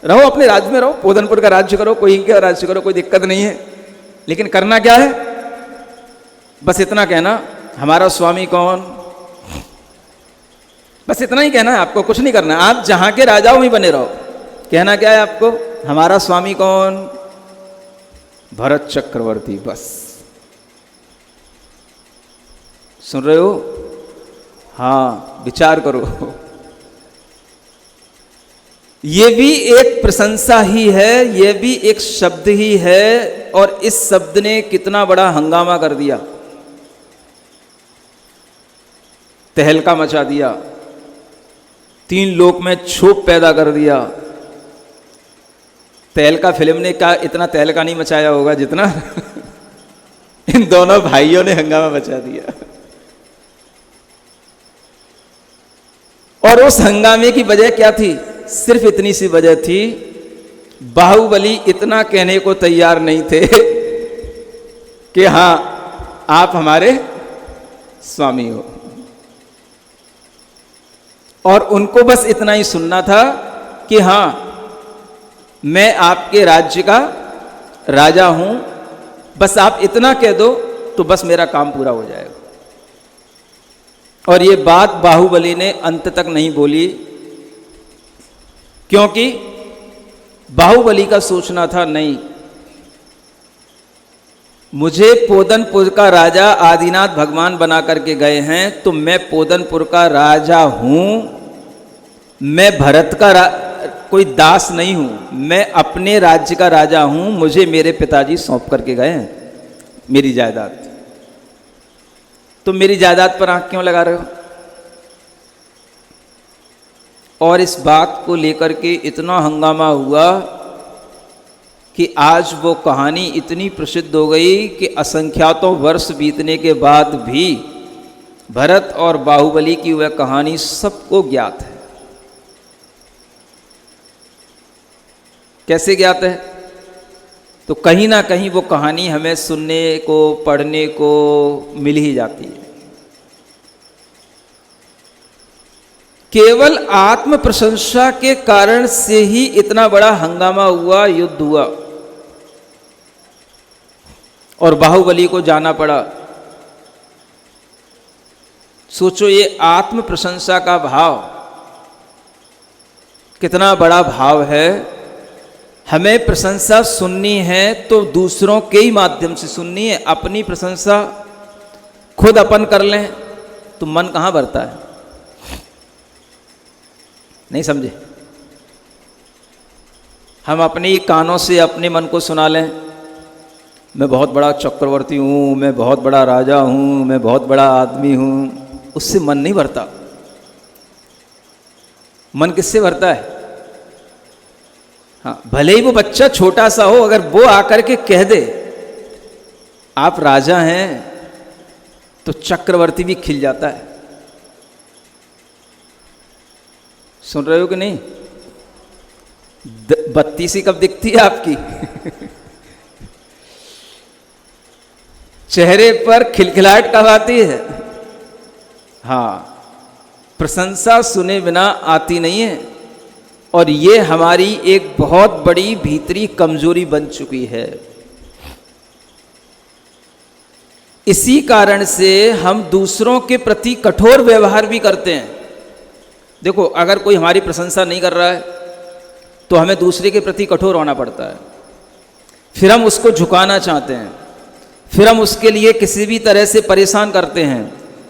[SPEAKER 4] रहो अपने राज्य में रहो, पोदनपुर का राज्य करो, कोई इनका राज्य करो, कोई दिक्कत नहीं है। लेकिन करना क्या है, बस इतना कहना हमारा स्वामी कौन, बस इतना ही कहना है आपको, कुछ नहीं करना। आप जहां के राजा हो वहीं बने रहो। कहना क्या है आपको, हमारा स्वामी कौन, भरत चक्रवर्ती, बस। सुन रहे हो? हाँ, विचार करो। ये भी एक प्रशंसा ही है, ये भी एक शब्द ही है, और इस शब्द ने कितना बड़ा हंगामा कर दिया, तहलका मचा दिया, 3 लोक में क्षोभ पैदा कर दिया। तहलका फिल्म ने क्या इतना तहलका नहीं मचाया होगा जितना इन दोनों भाइयों ने हंगामा मचा दिया। और उस हंगामे की वजह क्या थी, सिर्फ इतनी सी वजह थी, बाहुबली इतना कहने को तैयार नहीं थे कि हां आप हमारे स्वामी हो, और उनको बस इतना ही सुनना था कि हां मैं आपके राज्य का राजा हूं, बस आप इतना कह दो तो बस मेरा काम पूरा हो जाएगा। और ये बात बाहुबली ने अंत तक नहीं बोली, क्योंकि बाहुबली का सोचना था, नहीं मुझे पोदनपुर का राजा आदिनाथ भगवान बना करके गए हैं, तो मैं पोदनपुर का राजा हूं, मैं भरत का कोई दास नहीं हूं, मैं अपने राज्य का राजा हूं, मुझे मेरे पिताजी सौंप करके गए हैं मेरी जायदाद। तुम मेरी जायदाद पर आंख क्यों लगा रहे हो? और इस बात को लेकर के इतना हंगामा हुआ कि आज वो कहानी इतनी प्रसिद्ध हो गई कि असंख्यातों वर्ष बीतने के बाद भी भरत और बाहुबली की वह कहानी सबको ज्ञात है। कैसे ज्ञात है? तो कहीं ना कहीं वो कहानी हमें सुनने को, पढ़ने को मिल ही जाती है। केवल आत्म प्रशंसा के कारण से ही इतना बड़ा हंगामा हुआ, युद्ध हुआ। और बाहुबली को जाना पड़ा। सोचो ये आत्म प्रशंसा का भाव कितना बड़ा भाव है। हमें प्रशंसा सुननी है तो दूसरों के ही माध्यम से सुननी है। अपनी प्रशंसा खुद अपन कर लें तो मन कहाँ भरता है? नहीं समझे? हम अपने ही कानों से अपने मन को सुना लें, मैं बहुत बड़ा चक्रवर्ती हूँ, मैं बहुत बड़ा राजा हूँ, मैं बहुत बड़ा आदमी हूँ, उससे मन नहीं भरता। मन किससे भरता है? हाँ, भले ही वो बच्चा छोटा सा हो, अगर वो आकर के कह दे आप राजा हैं, तो चक्रवर्ती भी खिल जाता है। सुन रहे हो कि नहीं? बत्ती सी कब दिखती है आपकी? चेहरे पर खिलखिलाहट कब आती है? हाँ, प्रशंसा सुने बिना आती नहीं है। और ये हमारी एक बहुत बड़ी भीतरी कमजोरी बन चुकी है। इसी कारण से हम दूसरों के प्रति कठोर व्यवहार भी करते हैं। देखो, अगर कोई हमारी प्रशंसा नहीं कर रहा है तो हमें दूसरे के प्रति कठोर होना पड़ता है। फिर हम उसको झुकाना चाहते हैं, फिर हम उसके लिए किसी भी तरह से परेशान करते हैं,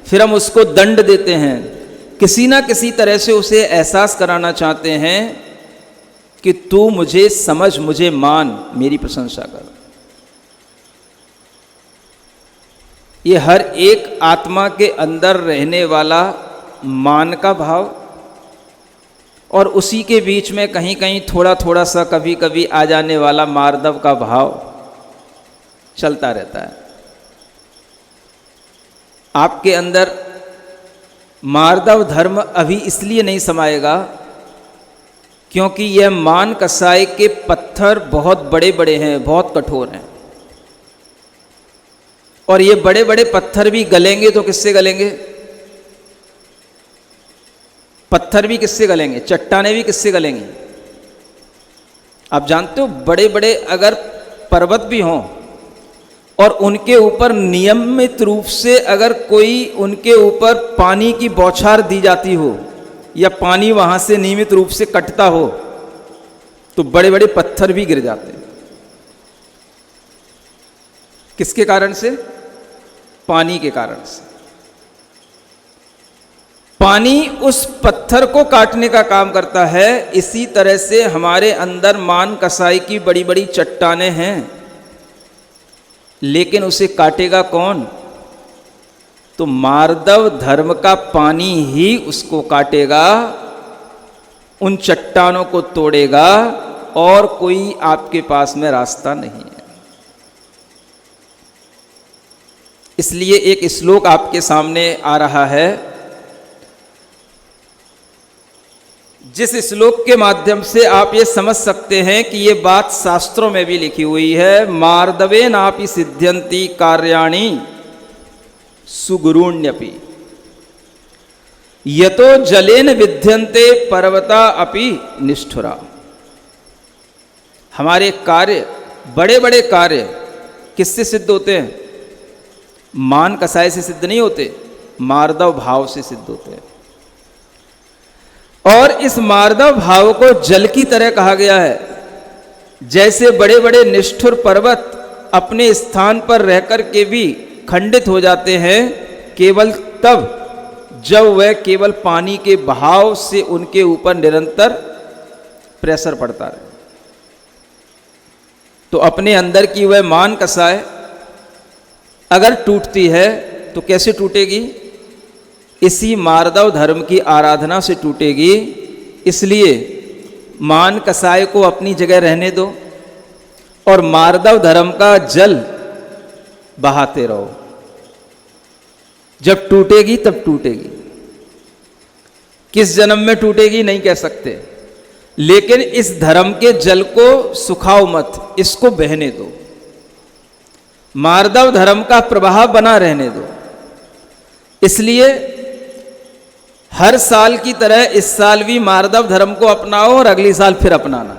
[SPEAKER 4] फिर हम उसको दंड देते हैं, किसी ना किसी तरह से उसे एहसास कराना चाहते हैं कि तू मुझे समझ, मुझे मान, मेरी प्रशंसा कर। ये हर एक आत्मा के अंदर रहने वाला मान का भाव, और उसी के बीच में कहीं कहीं थोड़ा थोड़ा सा कभी कभी आ जाने वाला मार्दव का भाव चलता रहता है। आपके अंदर मार्दव धर्म अभी इसलिए नहीं समाएगा क्योंकि यह मान कसाई के पत्थर बहुत बड़े बड़े हैं, बहुत कठोर हैं। और ये बड़े बड़े पत्थर भी गलेंगे तो किससे गलेंगे? पत्थर भी किससे गलेंगे? चट्टाने भी किससे गलेंगी? आप जानते हो, बड़े बड़े अगर पर्वत भी हों और उनके ऊपर नियमित रूप से अगर कोई उनके ऊपर पानी की बौछार दी जाती हो या पानी वहां से नियमित रूप से कटता हो तो बड़े बड़े पत्थर भी गिर जाते हैं। किसके कारण से? पानी के कारण से। पानी उस पत्थर को काटने का काम करता है। इसी तरह से हमारे अंदर मान कसाई की बड़ी बड़ी चट्टानें हैं, लेकिन उसे काटेगा कौन? तो मार्दव धर्म का पानी ही उसको काटेगा, उन चट्टानों को तोड़ेगा, और कोई आपके पास में रास्ता नहीं है। इसलिए एक श्लोक आपके सामने आ रहा है, जिस श्लोक के माध्यम से आप ये समझ सकते हैं कि ये बात शास्त्रों में भी लिखी हुई है। मार्दवे नापि सिद्ध्यन्ति कार्याणि सुगुरुण्यपि यतो जलेन विद्यन्ते पर्वता अपि निष्ठुरा। हमारे कार्य, बड़े बड़े कार्य किससे सिद्ध होते हैं? मान कसाई से सिद्ध नहीं होते, मार्दव भाव से सिद्ध होते हैं। और इस मार्दव भाव को जल की तरह कहा गया है। जैसे बड़े बड़े निष्ठुर पर्वत अपने स्थान पर रहकर के भी खंडित हो जाते हैं केवल तब जब वह केवल पानी के बहाव से उनके ऊपर निरंतर प्रेशर पड़ता रहे। तो अपने अंदर की वह मान कसाय अगर टूटती है तो कैसे टूटेगी? इसी मार्दव धर्म की आराधना से टूटेगी। इसलिए मान कसाय को अपनी जगह रहने दो और मार्दव धर्म का जल बहाते रहो। जब टूटेगी तब टूटेगी। किस जन्म में टूटेगी नहीं कह सकते, लेकिन इस धर्म के जल को सुखाओ मत, इसको बहने दो। मार्दव धर्म का प्रवाह बना रहने दो। इसलिए हर साल की तरह इस साल भी मार्दव धर्म को अपनाओ और अगली साल फिर अपनाना।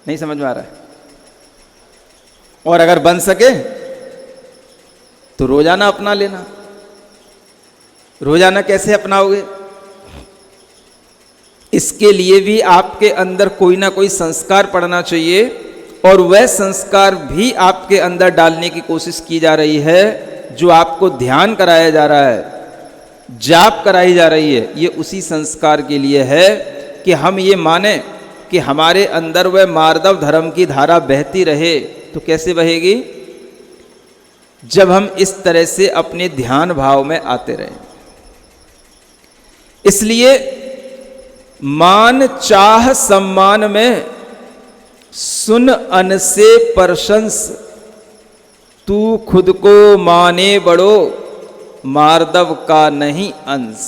[SPEAKER 4] नहीं समझ में आ रहा है? और अगर बन सके तो रोजाना अपना लेना। रोजाना कैसे अपनाओगे? इसके लिए भी आपके अंदर कोई ना कोई संस्कार पड़ना चाहिए, और वह संस्कार भी आपके अंदर डालने की कोशिश की जा रही है। जो आपको ध्यान कराया जा रहा है, जाप कराई जा रही है, ये उसी संस्कार के लिए है कि हम ये माने कि हमारे अंदर वह मार्दव धर्म की धारा बहती रहे। तो कैसे बहेगी? जब हम इस तरह से अपने ध्यान भाव में आते रहें। इसलिए मान चाह सम्मान में सुन अन से प्रशंस, तू खुद को माने बड़ो मार्दव का नहीं अंश।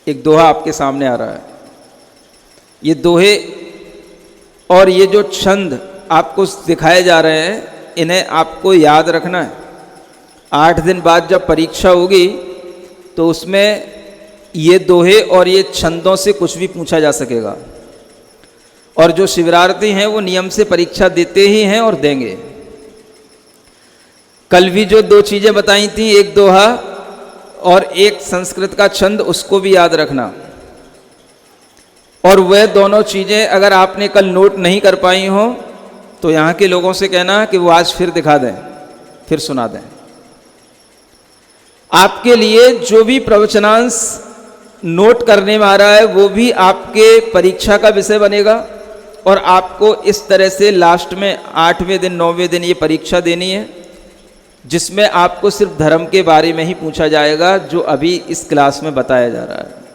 [SPEAKER 4] एक दोहा आपके सामने आ रहा है। ये दोहे और ये जो छंद आपको दिखाए जा रहे हैं, इन्हें आपको याद रखना है। 8 दिन बाद जब परीक्षा होगी तो उसमें ये दोहे और ये छंदों से कुछ भी पूछा जा सकेगा। और जो शिविरार्थी हैं वो नियम से परीक्षा देते ही हैं और देंगे। कल भी जो 2 चीजें बताई थी, एक दोहा और एक संस्कृत का छंद, उसको भी याद रखना। और वह दोनों चीजें अगर आपने कल नोट नहीं कर पाई हो तो यहाँ के लोगों से कहना कि वो आज फिर दिखा दें, फिर सुना दें। आपके लिए जो भी प्रवचनांश नोट करने में आ रहा है वो भी आपके परीक्षा का विषय बनेगा। और आपको इस तरह से लास्ट में 8वें दिन 9वें दिन ये परीक्षा देनी है, जिसमें आपको सिर्फ धर्म के बारे में ही पूछा जाएगा जो अभी इस क्लास में बताया जा रहा है।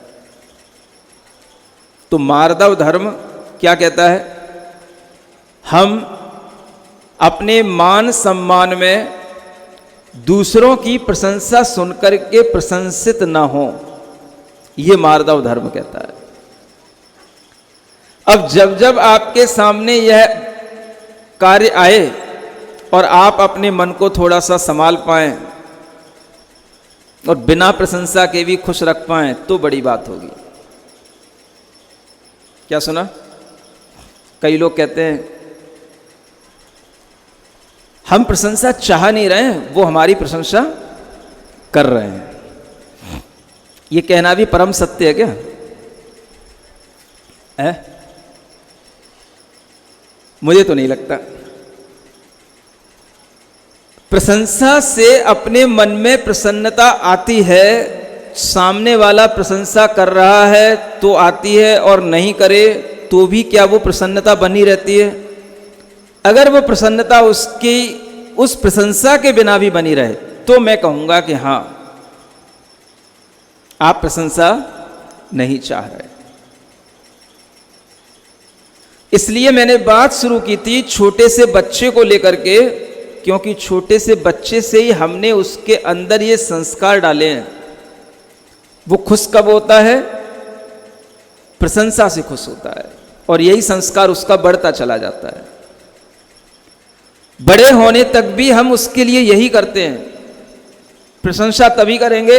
[SPEAKER 4] तो मार्दव धर्म क्या कहता है? हम अपने मान सम्मान में दूसरों की प्रशंसा सुनकर के प्रशंसित न हो, ये मार्दव धर्म कहता है। अब जब जब आपके सामने यह कार्य आए और आप अपने मन को थोड़ा सा संभाल पाएं और बिना प्रशंसा के भी खुश रख पाएं तो बड़ी बात होगी। क्या सुना? कई लोग कहते हैं हम प्रशंसा चाह नहीं रहे हैं, वो हमारी प्रशंसा कर रहे हैं। ये कहना भी परम सत्य है क्या? है? मुझे तो नहीं लगता। प्रशंसा से अपने मन में प्रसन्नता आती है। सामने वाला प्रशंसा कर रहा है तो आती है, और नहीं करे तो भी क्या वो प्रसन्नता बनी रहती है? अगर वो प्रसन्नता उसकी उस प्रशंसा के बिना भी बनी रहे तो मैं कहूंगा कि हाँ, आप प्रशंसा नहीं चाह रहे। इसलिए मैंने बात शुरू की थी छोटे से बच्चे को लेकर के, क्योंकि छोटे से बच्चे से ही हमने उसके अंदर ये संस्कार डाले हैं। वो खुश कब होता है? प्रशंसा से खुश होता है, और यही संस्कार उसका बढ़ता चला जाता है। बड़े होने तक भी हम उसके लिए यही करते हैं। प्रशंसा तभी करेंगे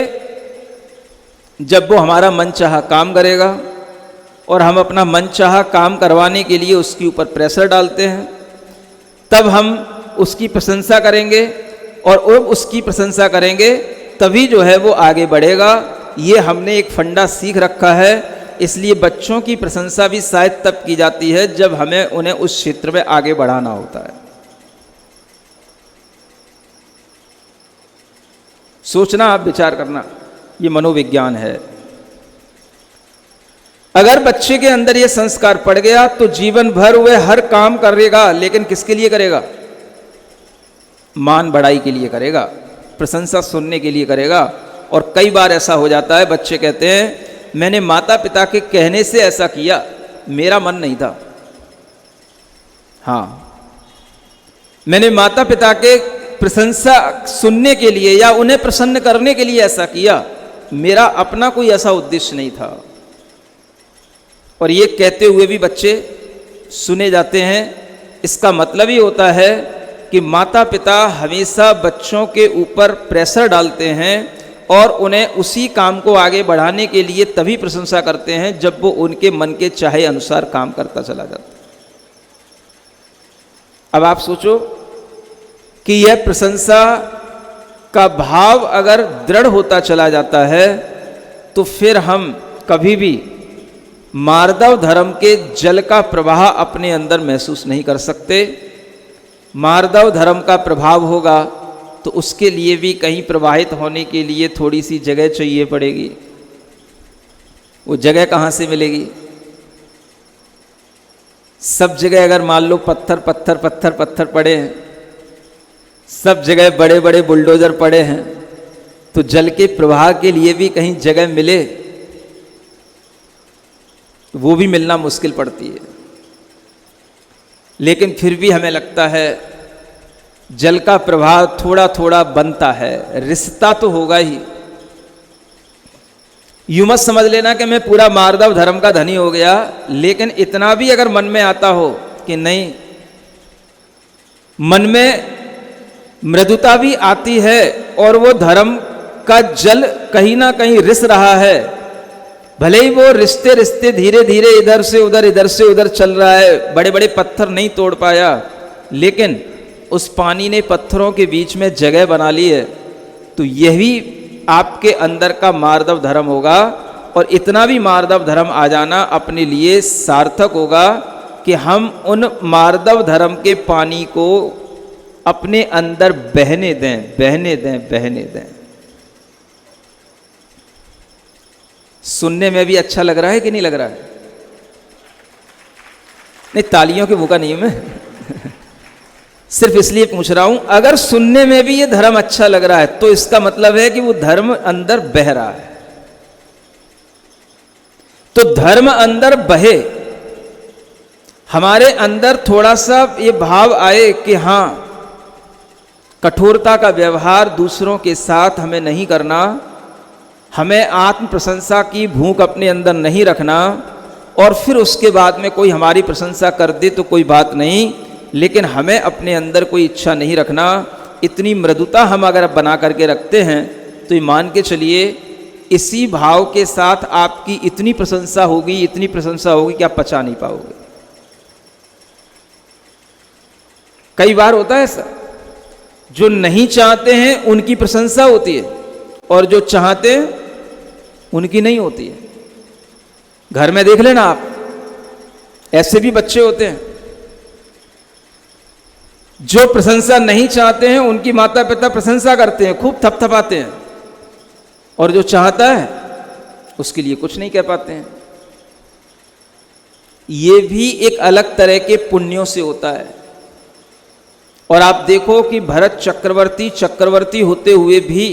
[SPEAKER 4] जब वो हमारा मनचाहा काम करेगा, और हम अपना मनचाहा काम करवाने के लिए उसके ऊपर प्रेशर डालते हैं। तब हम उसकी प्रशंसा करेंगे, और उसकी प्रशंसा करेंगे तभी जो है वो आगे बढ़ेगा। ये हमने एक फंडा सीख रखा है। इसलिए बच्चों की प्रशंसा भी शायद तब की जाती है जब हमें उन्हें उस क्षेत्र में आगे बढ़ाना होता है। सोचना, आप विचार करना, ये मनोविज्ञान है। अगर बच्चे के अंदर ये संस्कार पड़ गया तो जीवन भर वह हर काम करेगा, लेकिन किसके लिए करेगा? मान बढ़ाई के लिए करेगा, प्रशंसा सुनने के लिए करेगा। और कई बार ऐसा हो जाता है, बच्चे कहते हैं मैंने माता पिता के कहने से ऐसा किया, मेरा मन नहीं था। हाँ, मैंने माता पिता के प्रशंसा सुनने के लिए या उन्हें प्रसन्न करने के लिए ऐसा किया, मेरा अपना कोई ऐसा उद्देश्य नहीं था। और ये कहते हुए भी बच्चे सुने जाते हैं। इसका मतलब ही होता है कि माता पिता हमेशा बच्चों के ऊपर प्रेशर डालते हैं और उन्हें उसी काम को आगे बढ़ाने के लिए तभी प्रशंसा करते हैं जब वो उनके मन के चाहे अनुसार काम करता चला जाता है। अब आप सोचो कि यह प्रशंसा का भाव अगर दृढ़ होता चला जाता है तो फिर हम कभी भी मार्दव धर्म के जल का प्रवाह अपने अंदर महसूस नहीं कर सकते। मार्दव धर्म का प्रभाव होगा तो उसके लिए भी कहीं प्रवाहित होने के लिए थोड़ी सी जगह चाहिए पड़ेगी। वो जगह कहाँ से मिलेगी? सब जगह अगर मान लो पत्थर पत्थर पत्थर पत्थर पड़े हैं, सब जगह बड़े बड़े बुलडोजर पड़े हैं, तो जल के प्रवाह के लिए भी कहीं जगह मिले, वो भी मिलना मुश्किल पड़ती है। लेकिन फिर भी हमें लगता है जल का प्रवाह थोड़ा थोड़ा बनता है, रिश्ता तो होगा ही। यूं मत समझ लेना कि मैं पूरा मार्दव धर्म का धनी हो गया, लेकिन इतना भी अगर मन में आता हो कि नहीं, मन में मृदुता भी आती है और वो धर्म का जल कहीं ना कहीं रिस रहा है, भले ही वो रिश्ते रिश्ते धीरे धीरे इधर से उधर चल रहा है, बड़े बड़े पत्थर नहीं तोड़ पाया, लेकिन उस पानी ने पत्थरों के बीच में जगह बना ली है, तो यही आपके अंदर का मार्दव धर्म होगा। और इतना भी मार्दव धर्म आ जाना अपने लिए सार्थक होगा कि हम उन मार्दव धर्म के पानी को अपने अंदर बहने दें, बहने दें, बहने दें। सुनने में भी अच्छा लग रहा है कि नहीं लग रहा है? नहीं, तालियों की भूखा नहीं हूं मैं सिर्फ इसलिए पूछ रहा हूं, अगर सुनने में भी ये धर्म अच्छा लग रहा है तो इसका मतलब है कि वो धर्म अंदर बह रहा है। तो धर्म अंदर बहे, हमारे अंदर थोड़ा सा ये भाव आए कि हां, कठोरता का व्यवहार दूसरों के साथ हमें नहीं करना, हमें आत्म प्रशंसा की भूख अपने अंदर नहीं रखना, और फिर उसके बाद में कोई हमारी प्रशंसा कर दे तो कोई बात नहीं, लेकिन हमें अपने अंदर कोई इच्छा नहीं रखना। इतनी मृदुता हम अगर बना करके रखते हैं तो ये मान के चलिए इसी भाव के साथ आपकी इतनी प्रशंसा होगी, इतनी प्रशंसा होगी कि आप पचा नहीं पाओगे। कई बार होता है ऐसा, जो नहीं चाहते हैं उनकी प्रशंसा होती है और जो चाहते हैं उनकी नहीं होती है। घर में देख लेना आप, ऐसे भी बच्चे होते हैं जो प्रशंसा नहीं चाहते हैं, उनकी माता पिता प्रशंसा करते हैं, खूब थपथपाते हैं, और जो चाहता है उसके लिए कुछ नहीं कह पाते हैं। ये भी एक अलग तरह के पुण्यों से होता है। और आप देखो कि भरत चक्रवर्ती होते हुए भी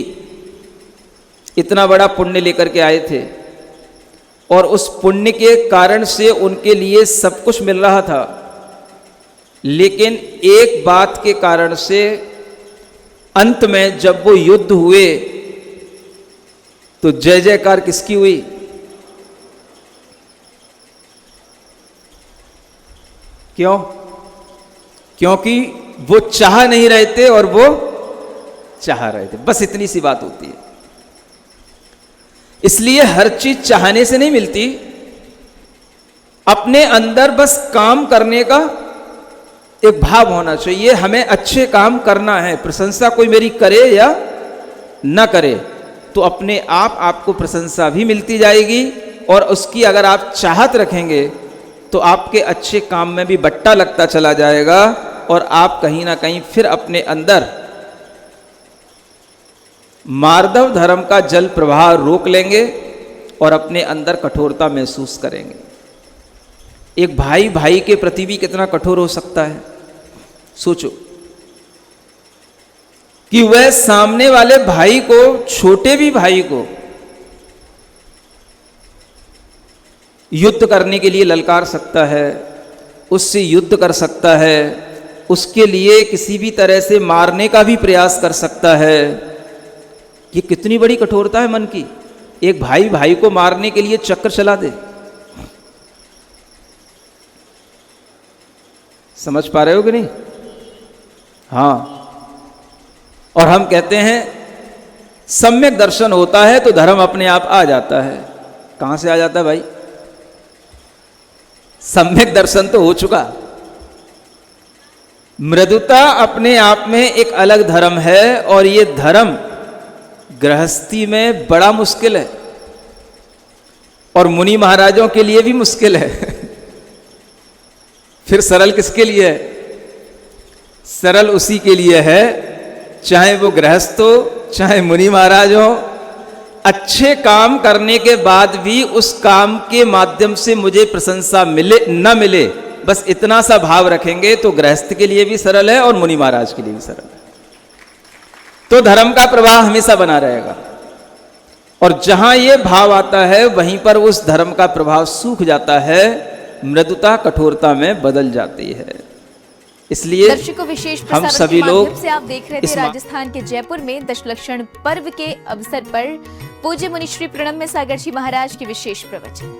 [SPEAKER 4] इतना बड़ा पुण्य लेकर के आए थे, और उस पुण्य के कारण से उनके लिए सब कुछ मिल रहा था, लेकिन एक बात के कारण से अंत में जब वो युद्ध हुए तो जय जयकार किसकी हुई? क्यों? क्योंकि वो चाह नहीं रहे थे और वो चाह रहे थे, बस इतनी सी बात होती है। इसलिए हर चीज चाहने से नहीं मिलती, अपने अंदर बस काम करने का एक भाव होना चाहिए। हमें अच्छे काम करना है, प्रशंसा कोई मेरी करे या ना करे तो अपने आप आपको प्रशंसा भी मिलती जाएगी, और उसकी अगर आप चाहत रखेंगे तो आपके अच्छे काम में भी बट्टा लगता चला जाएगा, और आप कहीं ना कहीं फिर अपने अंदर मार्दव धर्म का जल प्रवाह रोक लेंगे और अपने अंदर कठोरता महसूस करेंगे। एक भाई भाई के प्रति भी कितना कठोर हो सकता है। सोचो कि वह सामने वाले भाई को, छोटे भी भाई को युद्ध करने के लिए ललकार सकता है, उससे युद्ध कर सकता है, उसके लिए किसी भी तरह से मारने का भी प्रयास कर सकता है। ये कितनी बड़ी कठोरता है मन की। एक भाई भाई को मारने के लिए चक्कर चला दे। समझ पा रहे हो कि नहीं? हाँ। और हम कहते हैं सम्यक दर्शन होता है तो धर्म अपने आप आ जाता है। कहां से आ जाता है भाई? सम्यक दर्शन तो हो चुका, मृदुता अपने आप में एक अलग धर्म है और ये धर्म गृहस्थी में बड़ा मुश्किल है और मुनि महाराजों के लिए भी मुश्किल है। फिर सरल किसके लिए है? सरल उसी के लिए है, चाहे वो गृहस्थ हो चाहे मुनि महाराज हो, अच्छे काम करने के बाद भी उस काम के माध्यम से मुझे प्रशंसा मिले न मिले, बस इतना सा भाव रखेंगे तो गृहस्थ के लिए भी सरल है और मुनि महाराज के लिए भी सरल है। तो धर्म का प्रवाह हमेशा बना रहेगा और जहां ये भाव आता है वहीं पर उस धर्म का प्रभाव सूख जाता है, मृदुता कठोरता में बदल जाती है। इसलिए
[SPEAKER 2] दर्शकों, विशेष
[SPEAKER 4] हम
[SPEAKER 2] प्रसारण
[SPEAKER 4] सभी
[SPEAKER 2] के
[SPEAKER 4] लोग
[SPEAKER 2] माध्यम से आप देख रहे थे राजस्थान के जयपुर में दशलक्षण पर्व के अवसर पर पूज्य मुनिश्री प्रणम्य सागर जी महाराज की विशेष प्रवचन,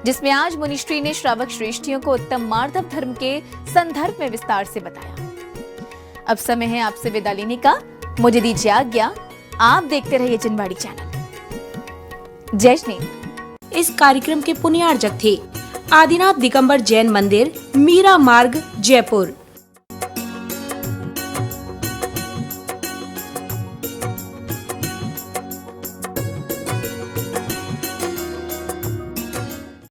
[SPEAKER 2] जिसमें आज मुनिश्री ने श्रावक श्रेष्ठियों को उत्तम मार्दव धर्म के संदर्भ में विस्तार से बताया। अब समय है आपसे विदा लेने का, मुझे दीजिए आज्ञा। आप देखते रहिए जिनवाड़ी चैनल। जय श्री।
[SPEAKER 1] इस कार्यक्रम के पुण्यार्जक थे आदिनाथ दिगंबर जैन मंदिर, मीरा मार्ग, जयपुर।